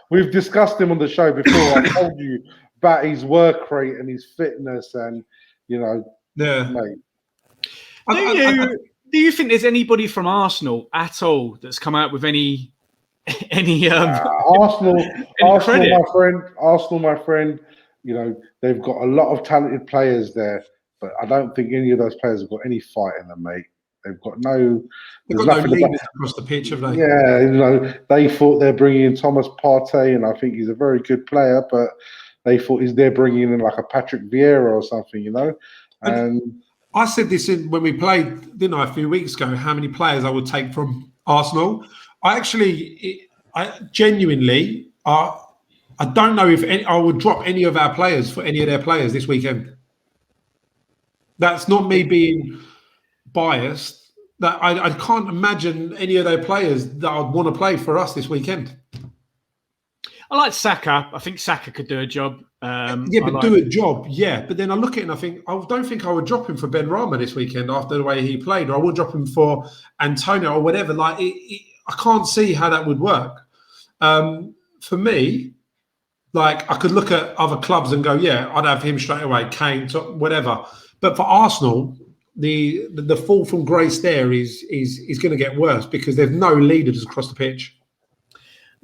we've discussed him on the show before. I told you about his work rate and his fitness, and mate. Do you think there's anybody from Arsenal at all that's come out with any Arsenal, my friend, they've got a lot of talented players there, but I don't think any of those players have got any fight in them, mate. They've got no leaders across the pitch, have they? Yeah, they thought they're bringing in Thomas Partey, and I think he's a very good player, but they thought they're bringing in like a Patrick Vieira or something, And I said this when we played, didn't I, a few weeks ago, how many players I would take from Arsenal. I genuinely, I don't know if I would drop any of our players for any of their players this weekend. That's not me being biased. That I can't imagine any of their players that I'd want to play for us this weekend. I like Saka. I think Saka could do a job. Do a job, yeah. But then I look at it and I think, I don't think I would drop him for Ben Rama this weekend after the way he played, or I would drop him for Antonio or whatever. Like, I can't see how that would work. For me, like, I could look at other clubs and go, yeah, I'd have him straight away, Kane, whatever. But for Arsenal, the fall from grace there is going to get worse because there's no leaders across the pitch.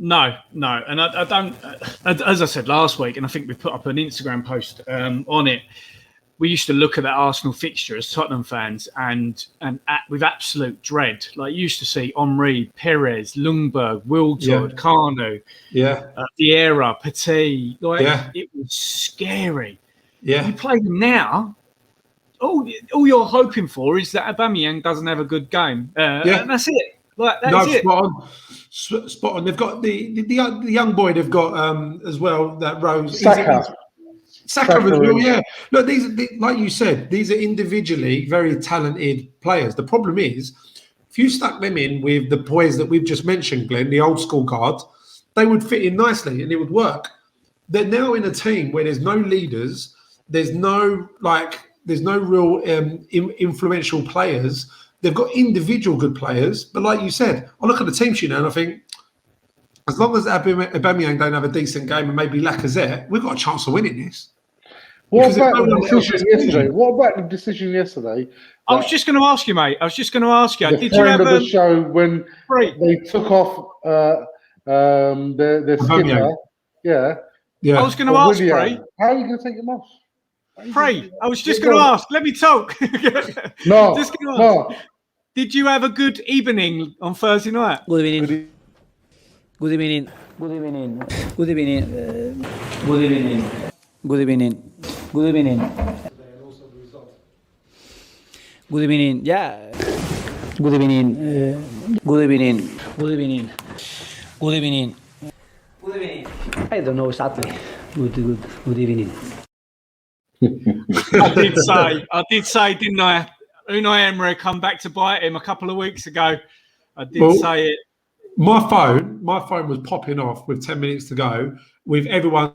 No, and I don't. As I said last week, and I think we put up an Instagram post on it. We used to look at that Arsenal fixture as Tottenham fans, and with absolute dread. Like, you used to see Emrey, Perez, Ljungberg, Wiltord, Kanu, Vieira, Petit. Like, it was scary. Yeah, you play them now. All you're hoping for is that Aubameyang doesn't have a good game, and that's it. Like, that's it. Spot on. They've got the young boy. They've got as well that Rose. Saka as well. Yeah. Look, like you said, these are individually very talented players. The problem is, if you stuck them in with the boys that we've just mentioned, Glenn, the old school cards, they would fit in nicely and it would work. They're now in a team where there's no leaders. There's no real influential players. They've got individual good players, but like you said, I look at the team sheet now and I think, as long as Aubameyang don't have a decent game and maybe Lacazette, we've got a chance of winning this. What about the decision yesterday? What about the decision yesterday? I was just going to ask you, mate. Did you have the show when they took off their skipper? Yeah. I was going to ask, Frey. How are you going to take him off? Frey, I was just going to ask. Let me talk. No. Did you have a good evening on Thursday night? Good evening. Good evening. Good evening. Good evening. Good evening. Good evening. Good evening. Good evening. Yeah. Good evening. Good evening. Good evening. Good evening. Good evening. I don't know exactly. Good evening. I did say, didn't I? Unai Emery come back to bite him a couple of weeks ago. I did say it. My phone was popping off with 10 minutes to go, with everyone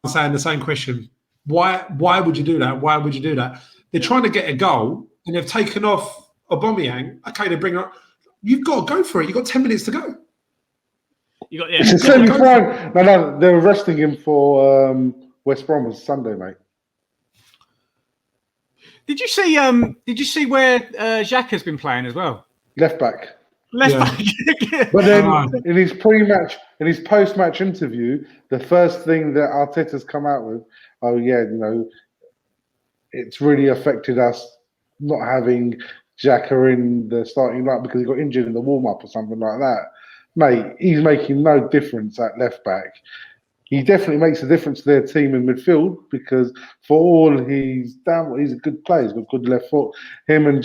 saying the same question. Why would you do that? Why would you do that? They're trying to get a goal and they've taken off Aubameyang. Okay, they bring up. You've got to go for it. You've got 10 minutes to go. It's a semi-final. No, they're arresting him for West Brom on Sunday, mate. Did you see where Xhaka has been playing as well? Left back. Back. But then in his post-match interview, the first thing that Arteta's come out with, it's really affected us not having Xhaka in the starting line because he got injured in the warm-up or something like that. Mate, he's making no difference at left back. He definitely makes a difference to their team in midfield because for all he's done, he's a good player. He's got good left foot. Him and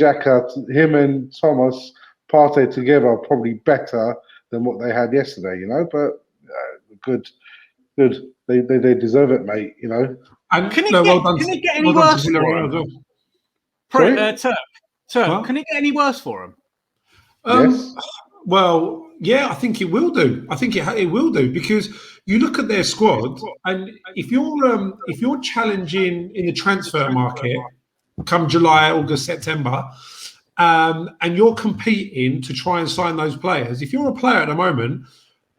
Thomas Partey together are probably better than what they had yesterday, But good. They deserve it, mate. And can it get any worse for him? Turk, can it get any worse for him? Yes. Well, yeah, I think it will do. I think it will do because you look at their squad, and if you're challenging in the transfer market come July, August, September, and you're competing to try and sign those players, if you're a player at the moment,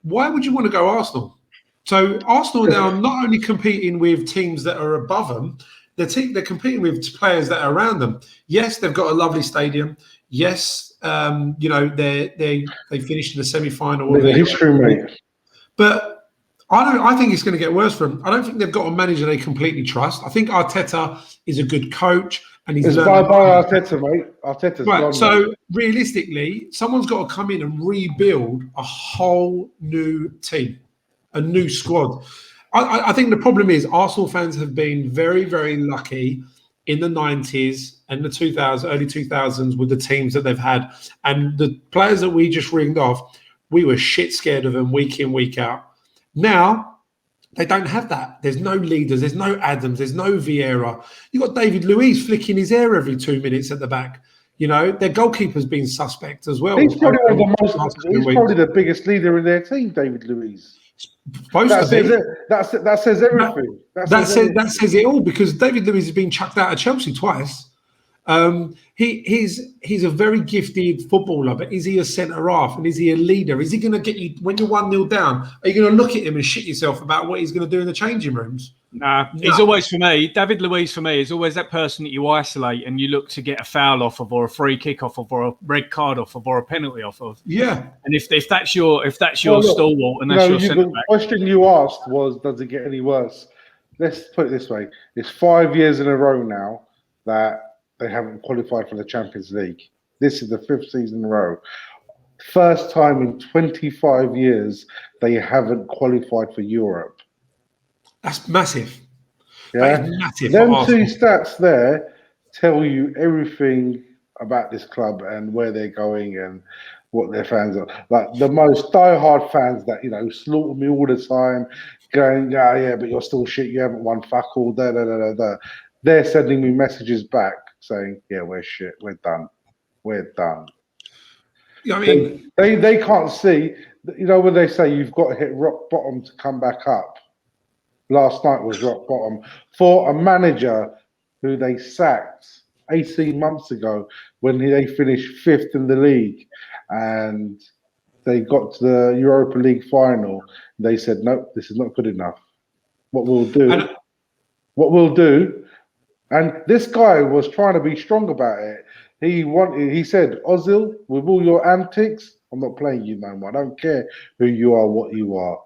why would you want to go Arsenal? So Arsenal now are not only competing with teams that are above them, they're competing with players that are around them. Yes, they've got a lovely stadium. Yes, they finished in the semi-final. The history, mate. But I think it's going to get worse for them. I don't think they've got a manager they completely trust. I think Arteta is a good coach, and he's bye Arteta, mate. Arteta's right. Gone, so mate. Realistically, someone's got to come in and rebuild a whole new team, a new squad. I think the problem is Arsenal fans have been very, very lucky in the 90s and the 2000s, early 2000s with the teams that they've had. And the players that we just ringed off, we were shit scared of them week in, week out. Now, They don't have that. There's no leaders. There's no Adams. There's no Vieira. You've got David Luiz flicking his hair every 2 minutes at the back. You know, their goalkeeper's been suspect as well. He's probably the biggest leader in their team, David Luiz. That says everything. That says it all, because David Luiz has been chucked out of Chelsea twice. He's a very gifted footballer, but is he a centre half and is he a leader? Is he going to get you when you're 1-0 down? Are you going to look at him and shit yourself about what he's going to do in the changing rooms? Nah, he's always, for me, David Luiz for me is always that person that you isolate and you look to get a foul off of, or a free kick off of, or a red card off of, or a penalty off of. Yeah. And if that's your stalwart and that's your centre back. The question you asked was, does it get any worse? Let's put it this way: it's 5 years in a row now that they haven't qualified for the Champions League. This is the 5th season in a row. First time in 25 years they haven't qualified for Europe. That's massive. Yeah, that is massive. Them two stats there tell you everything about this club and where they're going and what their fans are. Like the most diehard fans that, you know, slaughter me all the time, going, yeah, but you're still shit. You haven't won fuck all. Da da da da da. They're sending me messages back saying, yeah, we're shit. We're done. We're done. I mean, they can't see. You know when they say you've got to hit rock bottom to come back up. Last night was rock bottom for a manager who they sacked 18 months ago when they finished 5th in the league and they got to the Europa League final. They said, nope, this is not good enough. What we'll do, and this guy was trying to be strong about it. He said, Ozil, with all your antics, I'm not playing you no more. I don't care who you are, what you are.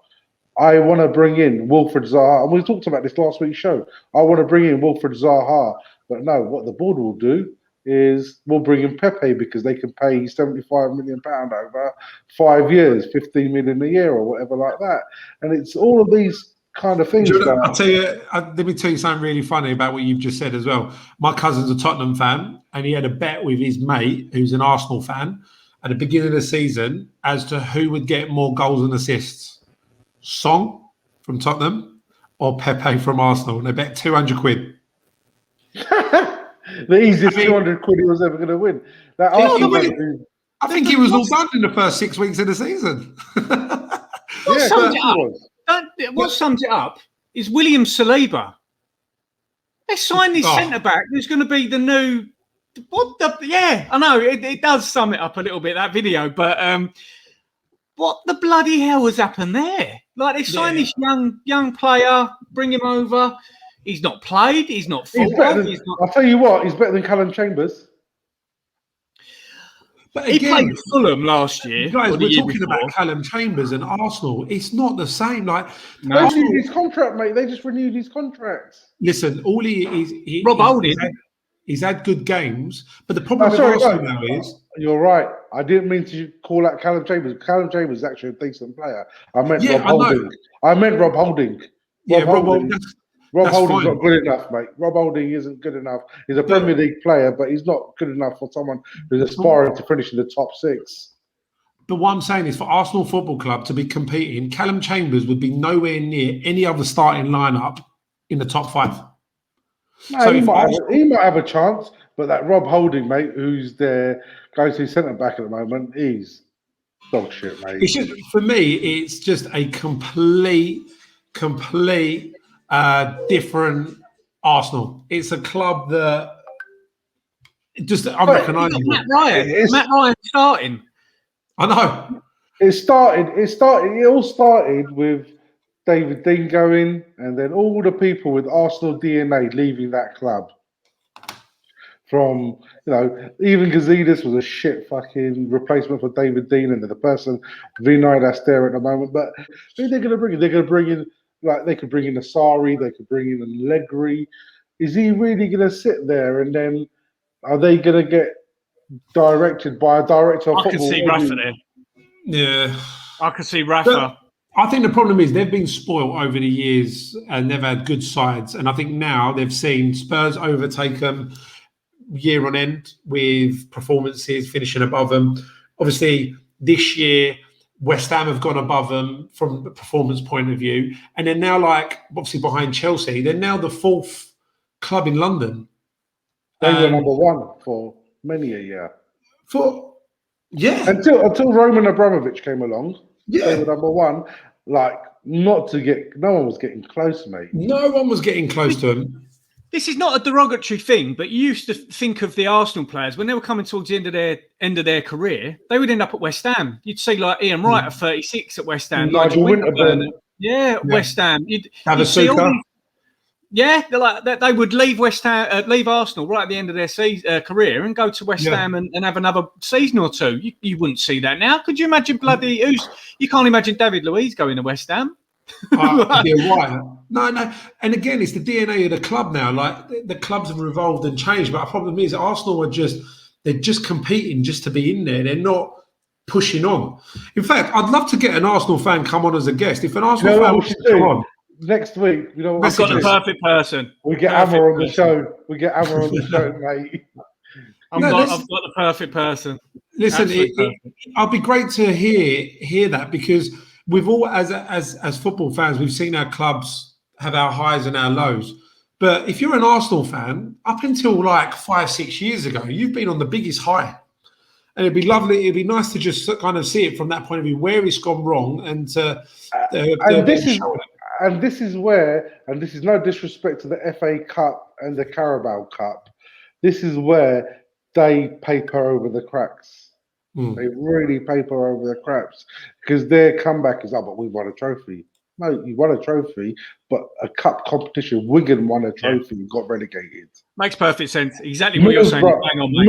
I want to bring in Wilfred Zaha. And we talked about this last week's show. I want to bring in Wilfred Zaha. But no, what the board will do is we'll bring in Pepe because they can pay £75 million over 5 years, 15 million a year or whatever like that. And it's all of these kind of things. I'll tell you, let me tell you something really funny about what you've just said as well. My cousin's a Tottenham fan and he had a bet with his mate, who's an Arsenal fan, at the beginning of the season as to who would get more goals and assists. Song from Tottenham or Pepe from Arsenal, and they bet 200 quid. The easiest 200 quid he was ever going to win. I think he was all done in the first 6 weeks of the season. What sums it up is William Saliba. They signed this centre back who's going to be the new. I know it does sum it up a little bit, that video, but what the bloody hell has happened there? Like they signed this young player, bring him over. He's not played. He's not football. I'll tell you what, he's better than Callum Chambers. But he played Fulham last year. Guys, we're talking about Callum Chambers and Arsenal. It's not the same. Like they renewed his contract, mate. They just renewed his contract. Listen, all he is. Rob Holding. He's had good games, but the problem with Arsenal now is... You're right. I didn't mean to call out Callum Chambers. Callum Chambers is actually a decent player. I meant Rob Holding. Rob Holding. Rob Holding's not good enough, mate. Rob Holding isn't good enough. He's a Premier League player, but he's not good enough for someone who's aspiring to finish in the top 6. But what I'm saying is for Arsenal Football Club to be competing, Callum Chambers would be nowhere near any other starting lineup in the top 5. No, so he might have a chance, but that Rob Holding, mate, who's their go-to centre-back at the moment, he's dog shit, mate. It's just, for me, it's just a complete different Arsenal. It's a club that just unrecognisable. Matt Ryan starting. I know. It all started with David Dean going, and then all the people with Arsenal DNA leaving that club. From, even Gazidis was a shit fucking replacement for David Dean, and the person Vinay that's there at the moment. But who they're going to bring in? They're going to bring in, they could bring in Asari, they could bring in Allegri. Is he really going to sit there, and then are they going to get directed by a director of football? I can see Rafa there. Yeah. I can see Rafa. But I think the problem is they've been spoiled over the years and they've had good sides. And I think now they've seen Spurs overtake them year on end with performances finishing above them. Obviously, this year West Ham have gone above them from a performance point of view, and they're now like obviously behind Chelsea. They're now the 4th club in London. They were number 1 for many a year. Until Roman Abramovich came along, they were number 1. Like no one was getting close, mate. No one was getting close to them. This is not a derogatory thing, but you used to think of the Arsenal players when they were coming towards the end of their career, they would end up at West Ham. You'd see like Ian Wright at 36 at West Ham, Nigel Winterburn, West Ham. You'd see all these, they would leave West Ham, leave Arsenal right at the end of their career and go to West Ham and have another season or two. You wouldn't see that now. Could you imagine you can't imagine David Luiz going to West Ham. You're right. No. And again, it's the DNA of the club now. Like the clubs have evolved and changed. But the problem is Arsenal they're just competing just to be in there. They're not pushing on. In fact, I'd love to get an Arsenal fan come on as a guest. If an Arsenal fan wants to come on. Next week, I've got the perfect person. We get Emma on the show. Mate. I've got the perfect person. Listen, I'll be great to hear that, because we've all, as football fans, we've seen our clubs have our highs and our lows. But if you're an Arsenal fan, up until like 5-6 years ago, you've been on the biggest high. And it'd be lovely. It'd be nice to just kind of see it from that point of view, where it's gone wrong, and this is where, and this is no disrespect to the FA Cup and the Carabao Cup, this is where they paper over the cracks. They really paper over the cracks, because their comeback is, but we won a trophy. No, you won a trophy, but a cup competition. Wigan won a trophy and got relegated. Makes perfect sense. Exactly what you're saying. Hang on, mate.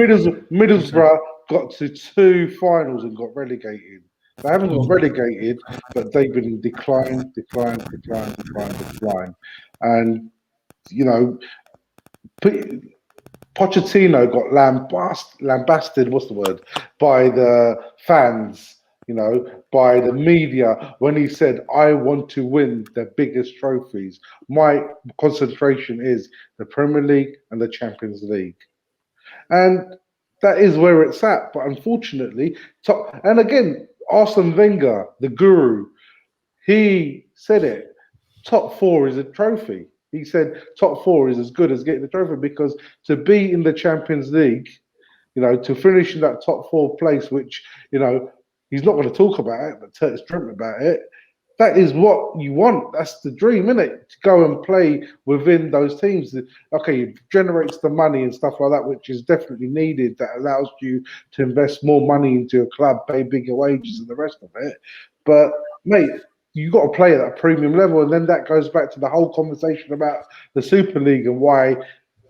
Middlesbrough got to 2 finals and got relegated. They haven't got relegated, but they've been in decline. And, Pochettino got lambasted, by the fans, by the media, when he said, I want to win the biggest trophies. My concentration is the Premier League and the Champions League. And that is where it's at. But unfortunately, and again, Arsene Wenger, the guru, he said it, top 4 is a trophy. He said top 4 is as good as getting the trophy, because to be in the Champions League, to finish in that top 4 place, which, he's not going to talk about it, but Turk's dreamt about it. That is what you want. That's the dream, isn't it? To go and play within those teams. Okay, it generates the money and stuff like that, which is definitely needed. That allows you to invest more money into a club, pay bigger wages and the rest of it. But, mate, you got to play at a premium level. And then that goes back to the whole conversation about the Super League and why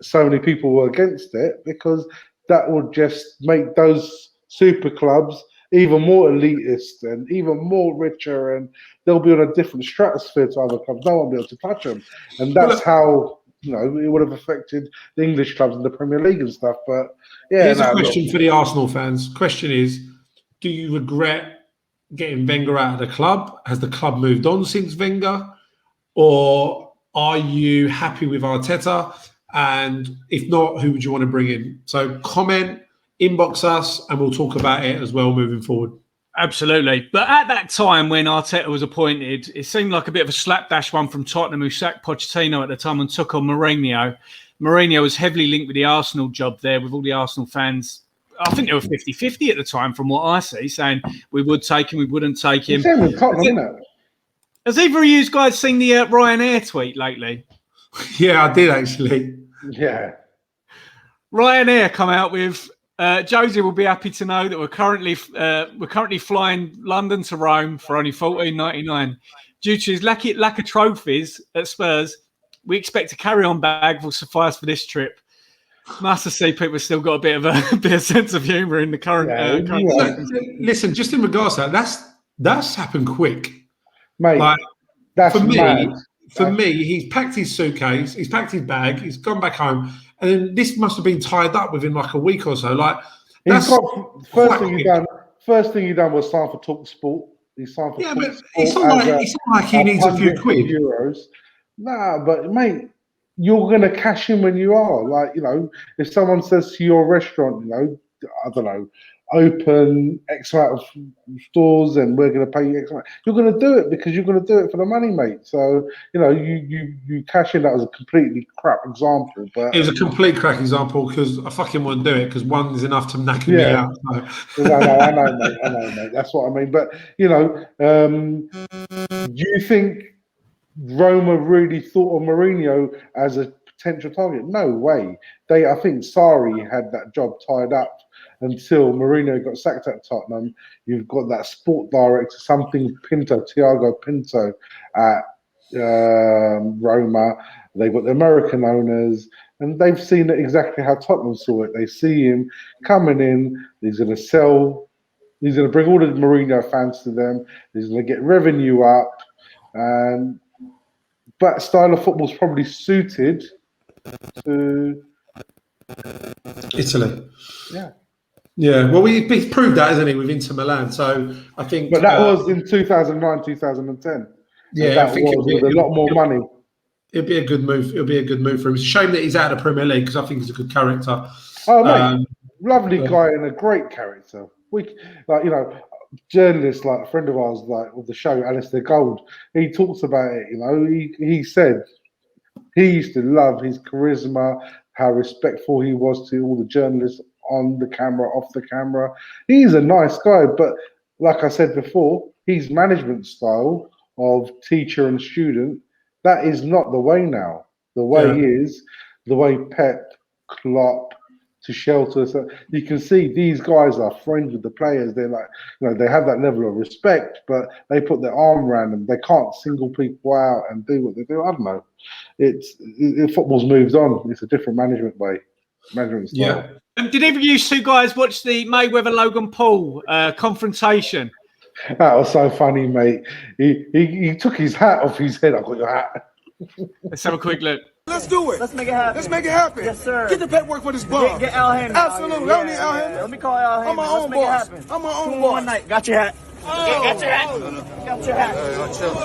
so many people were against it, because that would just make those super clubs even more elitist and even more richer, and they'll be on a different stratosphere to other clubs. No one will be able to touch them. And that's how, it would have affected the English clubs in the Premier League and stuff. But yeah. Here's a question for the Arsenal fans. Question is, do you regret getting Wenger out of the club? Has the club moved on since Wenger? Or are you happy with Arteta? And if not, who would you want to bring in? So comment, inbox us, and we'll talk about it as well moving forward. Absolutely. But at that time when Arteta was appointed, it seemed like a bit of a slapdash one from Tottenham, who sacked Pochettino at the time and took on Mourinho. Mourinho was heavily linked with the Arsenal job there, with all the Arsenal fans. I think they were 50-50 at the time from what I see, saying we would take him, we wouldn't take him. With Tottenham, isn't it? Has either of you guys seen the Ryanair tweet lately? Yeah, I did actually. Yeah. Ryanair come out with... Josie will be happy to know that we're currently flying London to Rome for only $14.99. Due to his lack of trophies at Spurs, we expect a carry-on bag will suffice for this trip. Nice to see people still got a bit of sense of humour in the current. Listen, just in regards to that, that's happened quick, mate. Like, that's for me. Mad. For me, he's packed his suitcase, he's packed his bag, he's gone back home. And then this must have been tied up within like a week or so. Like, that's first thing he done was sign for Talk Sport. He signed for but it's not like he needs a few quid. Euros. Nah, but mate, you're gonna cash in when you are. Like, if someone says to your restaurant, I don't know, open X amount of stores and we're going to pay you X amount. You're going to do it because you're going to do it for the money, mate. So, you cash in. That was a completely crap example. But it was a complete crap example because I fucking wouldn't do it because one is enough to knacker me out. So. No, I know, mate. That's what I mean. But, do you think Roma really thought of Mourinho as a potential target? No way. I think Sarri had that job tied up until Mourinho got sacked at Tottenham. You've got that sport director, Thiago Pinto at Roma. They've got the American owners, and they've seen it exactly how Tottenham saw it. They see him coming in. He's going to sell. He's going to bring all the Mourinho fans to them. He's going to get revenue up, and that style of football is probably suited to Italy. Yeah. Yeah, well, he's proved that, hasn't he, with Inter Milan? So I think. But that was in 2009, 2010. Yeah, I think was with a lot more money. It'll be a good move. It'll be a good move for him. It's a shame that he's out of the Premier League because I think he's a good character. Oh, mate, lovely guy and a great character. Journalists like a friend of ours, like with the show, Alistair Gold, he talks about it. He said he used to love his charisma, how respectful he was to all the journalists on the camera, off the camera. He's a nice guy, but like I said before, his management style of teacher and student, that is not the way now. The way is the way Pep, Klopp, to shelter. So you can see these guys are friends with the players. They're like, they have that level of respect, but they put their arm around them. They can't single people out and do what they do. I don't know. Football's moved on. It's a different management style. Yeah. Did either of you two guys watch the Mayweather Logan Paul confrontation? That was so funny, mate. He took his hat off his head. I got your hat. Let's have a quick look. Let's do it. Let's make it happen. Let's make it happen. Yes, sir. Get the paperwork for this bum. Get Al Hammond. Absolutely. I don't need Al Hammond. Let me call Al Hammond. I'm my own boss. I'm my own boss. One night. Got your hat. Got your hat. Got your hat. Chill.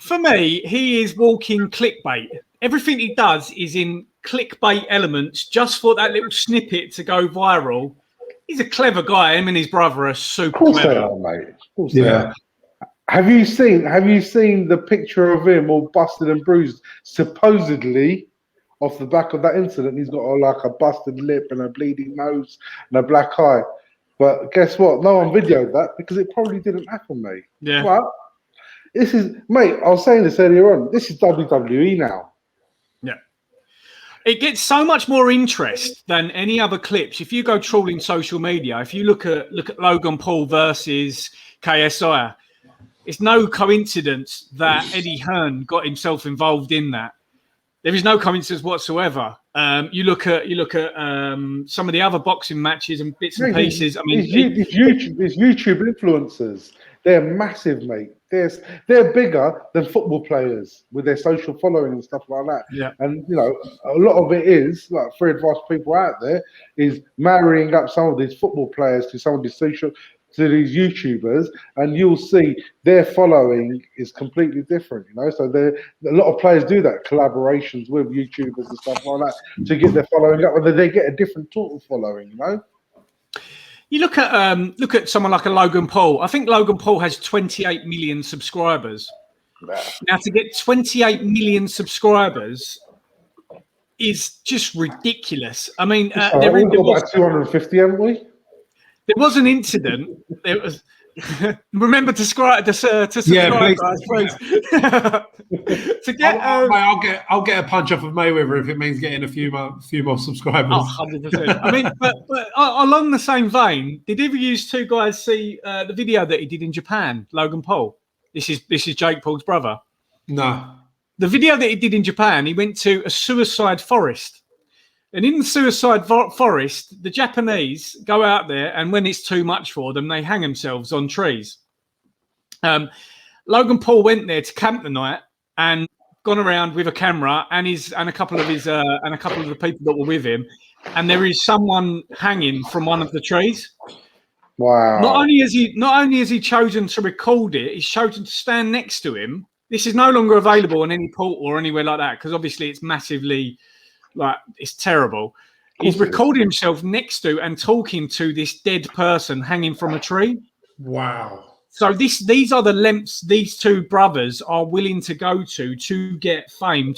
For me, he is walking clickbait. Everything he does is in clickbait elements just for that little snippet to go viral. He's a clever guy. Him and his brother are super clever. They are, mate. Of course they are. Have you seen the picture of him all busted and bruised, supposedly off the back of that incident? He's got like a busted lip and a bleeding nose and a black eye. But guess what? No one videoed that because it probably didn't happen, mate. Yeah. But this is, mate, I was saying this earlier on. This is WWE now. Yeah. It gets so much more interest than any other clips. If you go trawling social media, if you look at Logan Paul versus KSI, it's no coincidence that Eddie Hearn got himself involved in that. There is no coincidence whatsoever. You look at some of the other boxing matches and bits and pieces. I mean, these YouTube influencers, they're massive, mate. They're bigger than football players with their social following and stuff like that. Yeah. And a lot of it is like free advice people out there is marrying up some of these football players to some of these to these YouTubers, and you'll see their following is completely different. So a lot of players do that, collaborations with YouTubers and stuff like that to get their following up, whether they get a different sort of following. You look at someone like a Logan Paul. I think Logan Paul has 28 million subscribers. Yeah. Now, to get 28 million subscribers is just ridiculous. I mean, we've got about 250, haven't we? There was an incident. There was. Remember to subscribe, guys, please. To get, I'll get a punch off of Mayweather if it means getting a few more subscribers. 100%. I mean, but along the same vein, did either of you two guys see the video that he did in Japan, Logan Paul? This is Jake Paul's brother. No. The video that he did in Japan, he went to a suicide forest. And in the suicide forest, the Japanese go out there, and when it's too much for them, they hang themselves on trees. Logan Paul went there to camp the night and gone around with a camera and a couple of the people that were with him, and there is someone hanging from one of the trees. Wow! Not only has he chosen to record it, he's chosen to stand next to him This is no longer available on any portal or anywhere like that because obviously it's massively, it's terrible. He's recording himself next to and talking to this dead person hanging from a tree. Wow. So these are the lengths these two brothers are willing to go to get fame,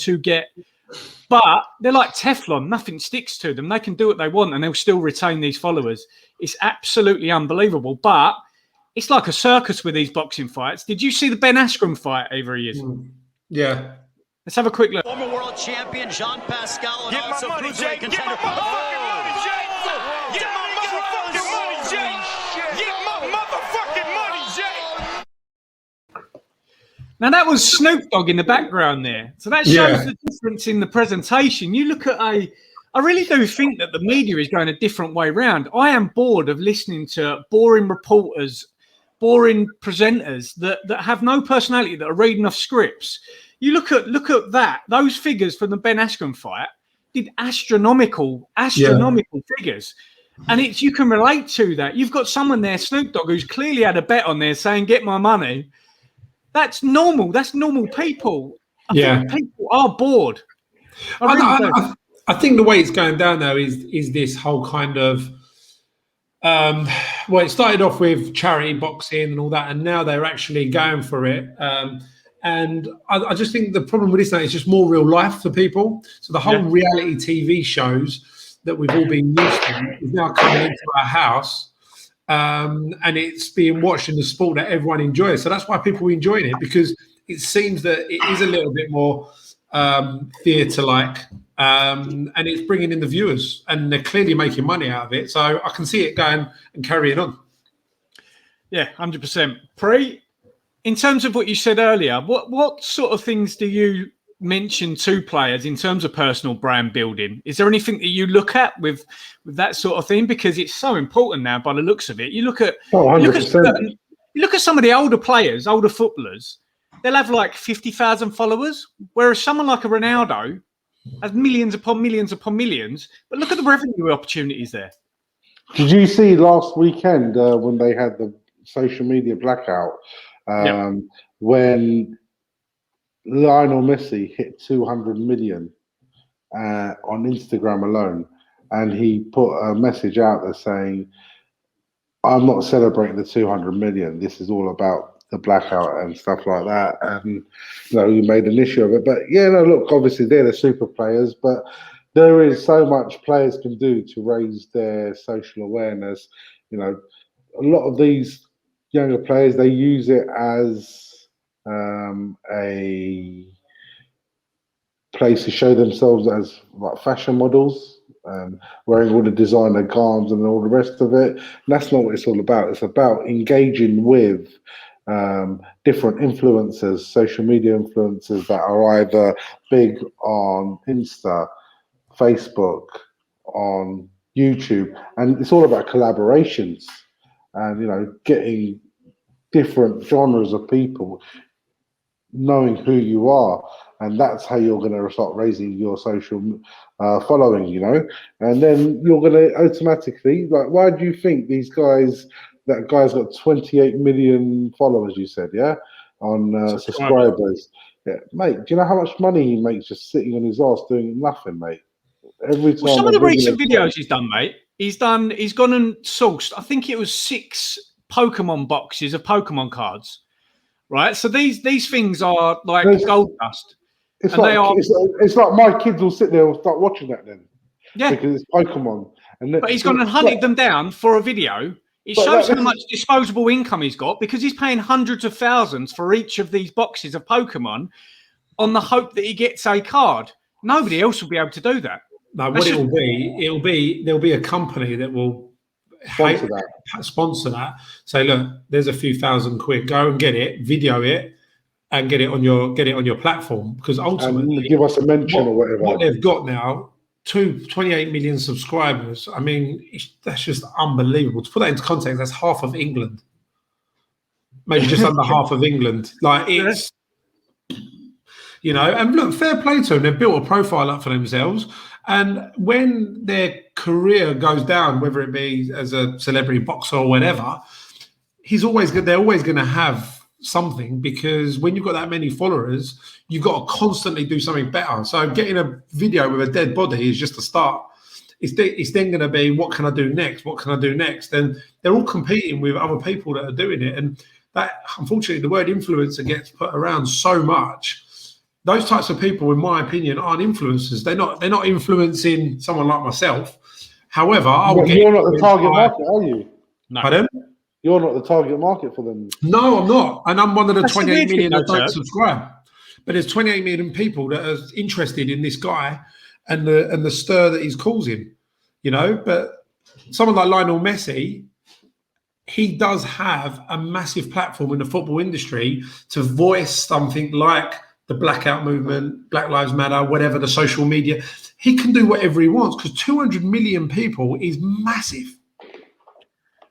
but they're like Teflon. Nothing sticks to them. They can do what they want and they'll still retain these followers. It's absolutely unbelievable. But it's like a circus with these boxing fights. Did you see the Ben Askren fight, Avery? Yeah. Let's have a quick look. Former world champion Jean Pascal and also cruiserweight contender. Get my motherfucking money, Jay! Get my motherfucking money, Jay! Get my motherfucking money, Jay! Now that was Snoop Dogg in the background there. So that shows the difference in the presentation. You look at I really do think that the media is going a different way round. I am bored of listening to boring reporters, boring presenters that have no personality, that are reading off scripts. You look at that. Those figures from the Ben Askren fight did astronomical figures. And you can relate to that. You've got someone there, Snoop Dogg, who's clearly had a bet on there saying, get my money. That's normal. That's normal people. I think people are bored. I think the way it's going down now is this whole kind of it started off with charity boxing and all that, and now they're actually going for it. And I just think the problem with this now is just more real life for people. So the whole reality TV shows that we've all been used to is now coming into our house, and it's being watched in the sport that everyone enjoys. So that's why people are enjoying it, because it seems that it is a little bit more theatre-like, and it's bringing in the viewers, and they're clearly making money out of it. So I can see it going and carrying on. Yeah, 100%. Pre, in terms of what you said earlier, what sort of things do you mention to players in terms of personal brand building? Is there anything that you look at with that sort of thing? Because it's so important now by the looks of it. You look at you look at some of the older players, older footballers, they'll have like 50,000 followers, whereas someone like a Ronaldo has millions upon millions upon millions. But look at the revenue opportunities there. Did you see last weekend when they had the social media blackout, when Lionel Messi hit 200 million on Instagram alone, and he put a message out there saying, I'm not celebrating the 200 million. This is all about the blackout and stuff like that. And, you made an issue of it. But, look, obviously they're the super players, but there is so much players can do to raise their social awareness. A lot of these younger players, they use it as a place to show themselves as like fashion models, wearing all the designer garments and all the rest of it. And that's not what it's all about. It's about engaging with different influencers, social media influencers that are either big on Insta, Facebook, on YouTube, and it's all about collaborations and getting different genres of people knowing who you are, and that's how you're going to start raising your social following, and then you're going to automatically, like, why do you think that guy's got 28 million followers, you said, on subscribers? Yeah, mate, do you know how much money he makes just sitting on his ass doing nothing, mate? Every time. Well, some of the recent videos he's done, mate, he's gone and sourced, I think it was 6 Pokemon boxes of Pokemon cards, right? So these things are like gold dust. It's like my kids will sit there and start watching that then. Yeah. Because it's Pokemon. But he's gone and hunted them down for a video. It shows how much disposable income he's got, because he's paying hundreds of thousands for each of these boxes of Pokemon on the hope that he gets a card. Nobody else will be able to do that. No, there'll be a company that will sponsor that. Say, look, there's a few £1,000. Go and get it, video it, and get it on your platform. Because ultimately, and give us a mention or whatever. What they've got now, 28 million subscribers. I mean, that's just unbelievable. To put that into context, that's half of England, maybe just under half of England. Like, it's and look, fair play to them. They've built a profile up for themselves. And when their career goes down, whether it be as a celebrity boxer or whatever, they're always going to have something, because when you've got that many followers, you've got to constantly do something better. So getting a video with a dead body is just a start. It's then going to be, what can I do next? What can I do next? And they're all competing with other people that are doing it. And that, unfortunately, the word influencer gets put around so much. Those types of people, in my opinion, aren't influencers. They're not influencing someone like myself. However, you're not the target market, are you? No. Pardon? You're not the target market for them. No, I'm not. And I'm one of the That's 28 million that don't Turk. subscribe. But there's 28 million people that are interested in this guy and the stir that he's causing, you know. But someone like Lionel Messi, he does have a massive platform in the football industry to voice something like the blackout movement, Black Lives Matter, whatever, the social media. He can do whatever he wants because 200 million people is massive.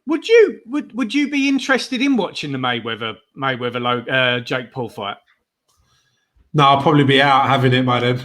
Would you be interested in watching the Mayweather Jake Paul fight? No, I'll probably be out having it by then.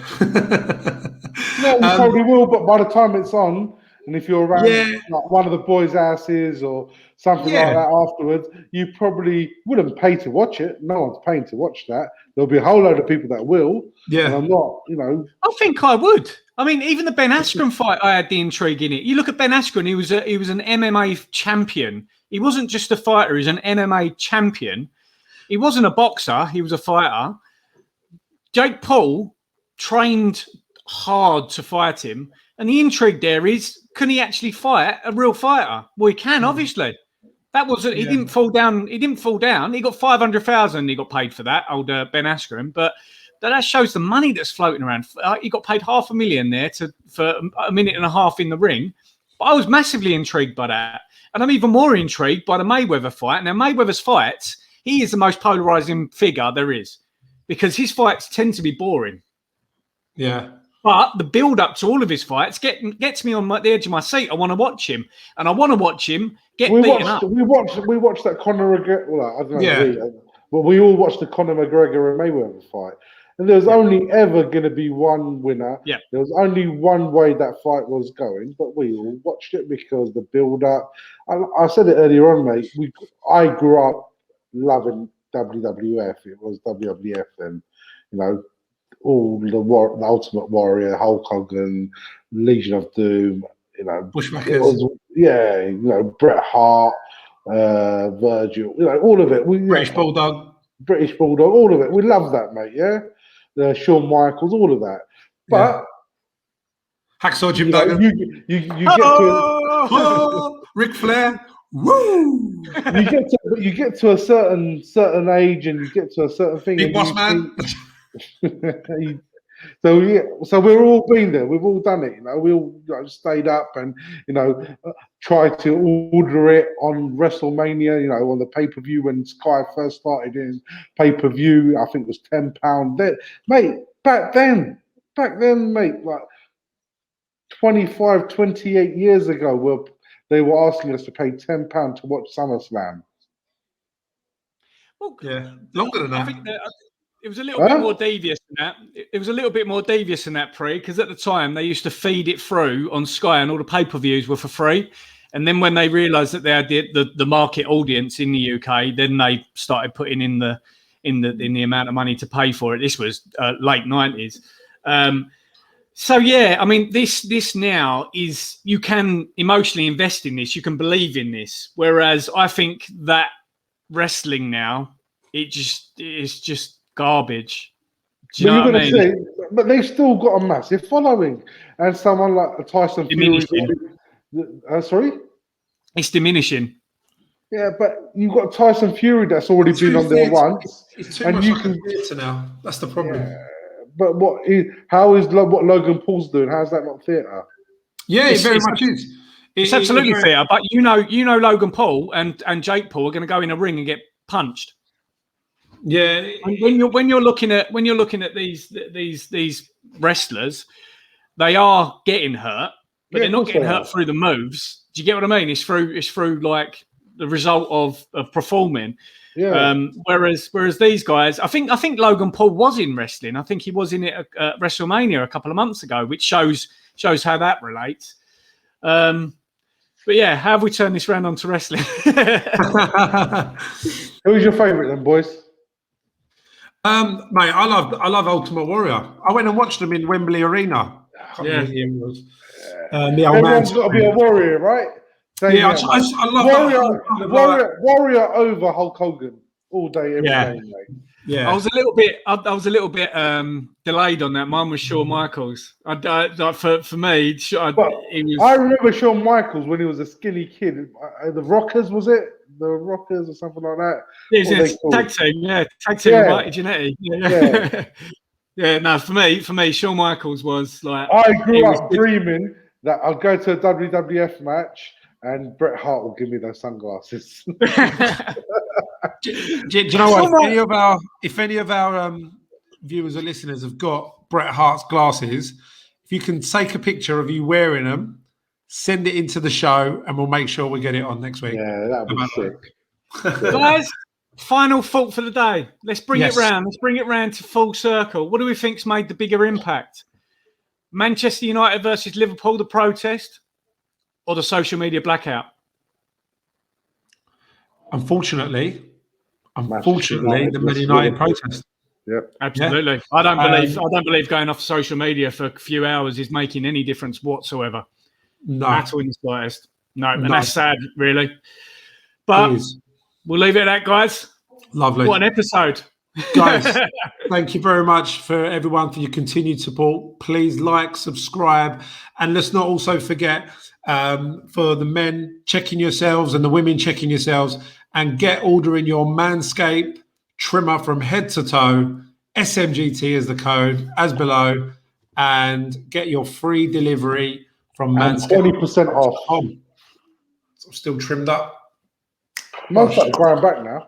No, you probably will, but by the time it's on, and if you're around like one of the boys' houses or something like that afterwards, you probably wouldn't pay to watch it. No one's paying to watch that. There'll be a whole load of people that will. Yeah. And I'm not, you know. I think I would. I mean, even the Ben Askren fight, I had the intrigue in it. You look at Ben Askren; he was an MMA champion. He wasn't just a fighter; he was an MMA champion. He wasn't a boxer; he was a fighter. Jake Paul trained hard to fight him, and the intrigue there is: can he actually fight a real fighter? Well, he can, obviously. That wasn't. He didn't fall down. He didn't fall down. He got 500,000. He got paid for that. Old Ben Askren, but. That shows the money that's floating around. He got paid $500,000 there for a minute and a half in the ring. But I was massively intrigued by that. And I'm even more intrigued by the Mayweather fight. Now, Mayweather's fights, he is the most polarizing figure there is because his fights tend to be boring. Yeah. But the build-up to all of his fights gets me on the edge of my seat. I want to watch him. And I want to watch him get beaten up. We watched that Conor McGregor. Well, I don't know. But we all watched the Conor McGregor and Mayweather fight. And there was only ever going to be one winner. Yeah. There was only one way that fight was going, but we all watched it because the build-up. I said it earlier on, mate. I grew up loving WWF. It was WWF, and you know, all the Ultimate Warrior, Hulk Hogan, Legion of Doom. You know, Bushwhackers. You know, Bret Hart, Virgil. You know, all of it. British Bulldog, all of it. We love that, mate. Yeah. Shawn Michaels, all of that, but Hacksaw Jim Duggan, you get to Ric Flair, woo! you get to a certain age, and you get to a certain thing. Big Boss Man. So we're all been there. We've all done it. You know, we all stayed up and tried to order it on WrestleMania. You know, on the pay-per-view when Sky first started in pay-per-view. I think it was £10. Mate, back then, mate, like 25, 28 years ago, they were asking us to pay £10 to watch SummerSlam. Well, longer than that. I think it was a little bit more devious than that. It was a little bit more devious than that, because at the time they used to feed it through on Sky, and all the pay-per-views were for free. And then when they realised that they had the market audience in the UK, then they started putting in the amount of money to pay for it. This was late 90s. So yeah, I mean, this now is, you can emotionally invest in this, you can believe in this. Whereas I think that wrestling now, it's just garbage. Do you know what I mean? But they've still got a massive following, and someone like Tyson Fury. Sorry, it's diminishing. Yeah, but you've got Tyson Fury that's already been on there once, it's too much like a theatre now. That's the problem. Yeah, but how is what Logan Paul's doing? How's that not theatre? Yeah, it very much is. It's absolutely theatre. But you know, Logan Paul and Jake Paul are going to go in a ring and get punched. Yeah, when you're looking at these wrestlers, they are getting hurt, but they're not getting hurt through the moves. Do you get what I mean? It's through like the result of performing. Yeah. Whereas these guys, I think Logan Paul was in wrestling. I think he was in it at WrestleMania a couple of months ago, which shows how that relates. But yeah, how have we turned this round onto wrestling? Who's your favourite then, boys? Mate, I love Ultimate Warrior. I went and watched them in Wembley Arena. I can't remember what year it was. Everyone's got to be a warrior, right? Same yeah, here, I love warrior over Hulk Hogan all day, every day, mate. Yeah, I was a little bit delayed on that. Mine was Shawn Michaels. For me, I remember Shawn Michaels when he was a skinny kid. The Rockers, was it? The Rockers or something like that. Tag team, with Marty Jannetty. Yeah. Yeah, no, for me, Shawn Michaels was like. I grew up dreaming that I'd go to a WWF match and Bret Hart would give me those sunglasses. Do you know what? If any of our viewers or listeners have got Bret Hart's glasses, if you can take a picture of you wearing them, send it into the show, and we'll make sure we get it on next week. Yeah, that'd be sick. Guys, final thought for the day. Let's bring it round. Let's bring it round to full circle. What do we think's made the bigger impact? Manchester United versus Liverpool, the protest, or the social media blackout? Unfortunately, the Man United protest. Yep. Absolutely. Yeah. I don't believe going off social media for a few hours is making any difference whatsoever. No. At all in the slightest. No, and that's sad, really. But we'll leave it at that, guys. Lovely. What an episode. Guys, thank you very much for everyone for your continued support. Please like, subscribe, and let's not also forget for the men checking yourselves and the women checking yourselves, and get ordering your Manscaped trimmer from head to toe. SMGT is the code, as below, and get your free delivery from Manscaped. 20% off. I'm still trimmed up. Most of going back now.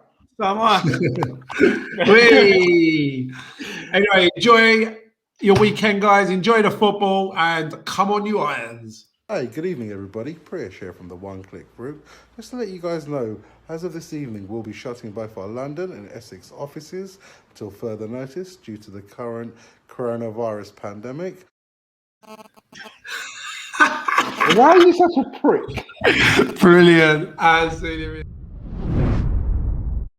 Anyway, enjoy your weekend, guys. Enjoy the football, and come on, you Irons. Hey, good evening, everybody. Priya here from the One Click Group. Just to let you guys know, as of this evening, we'll be shutting both our London and Essex offices until further notice due to the current coronavirus pandemic. Why are you such a prick? Brilliant. Absolutely.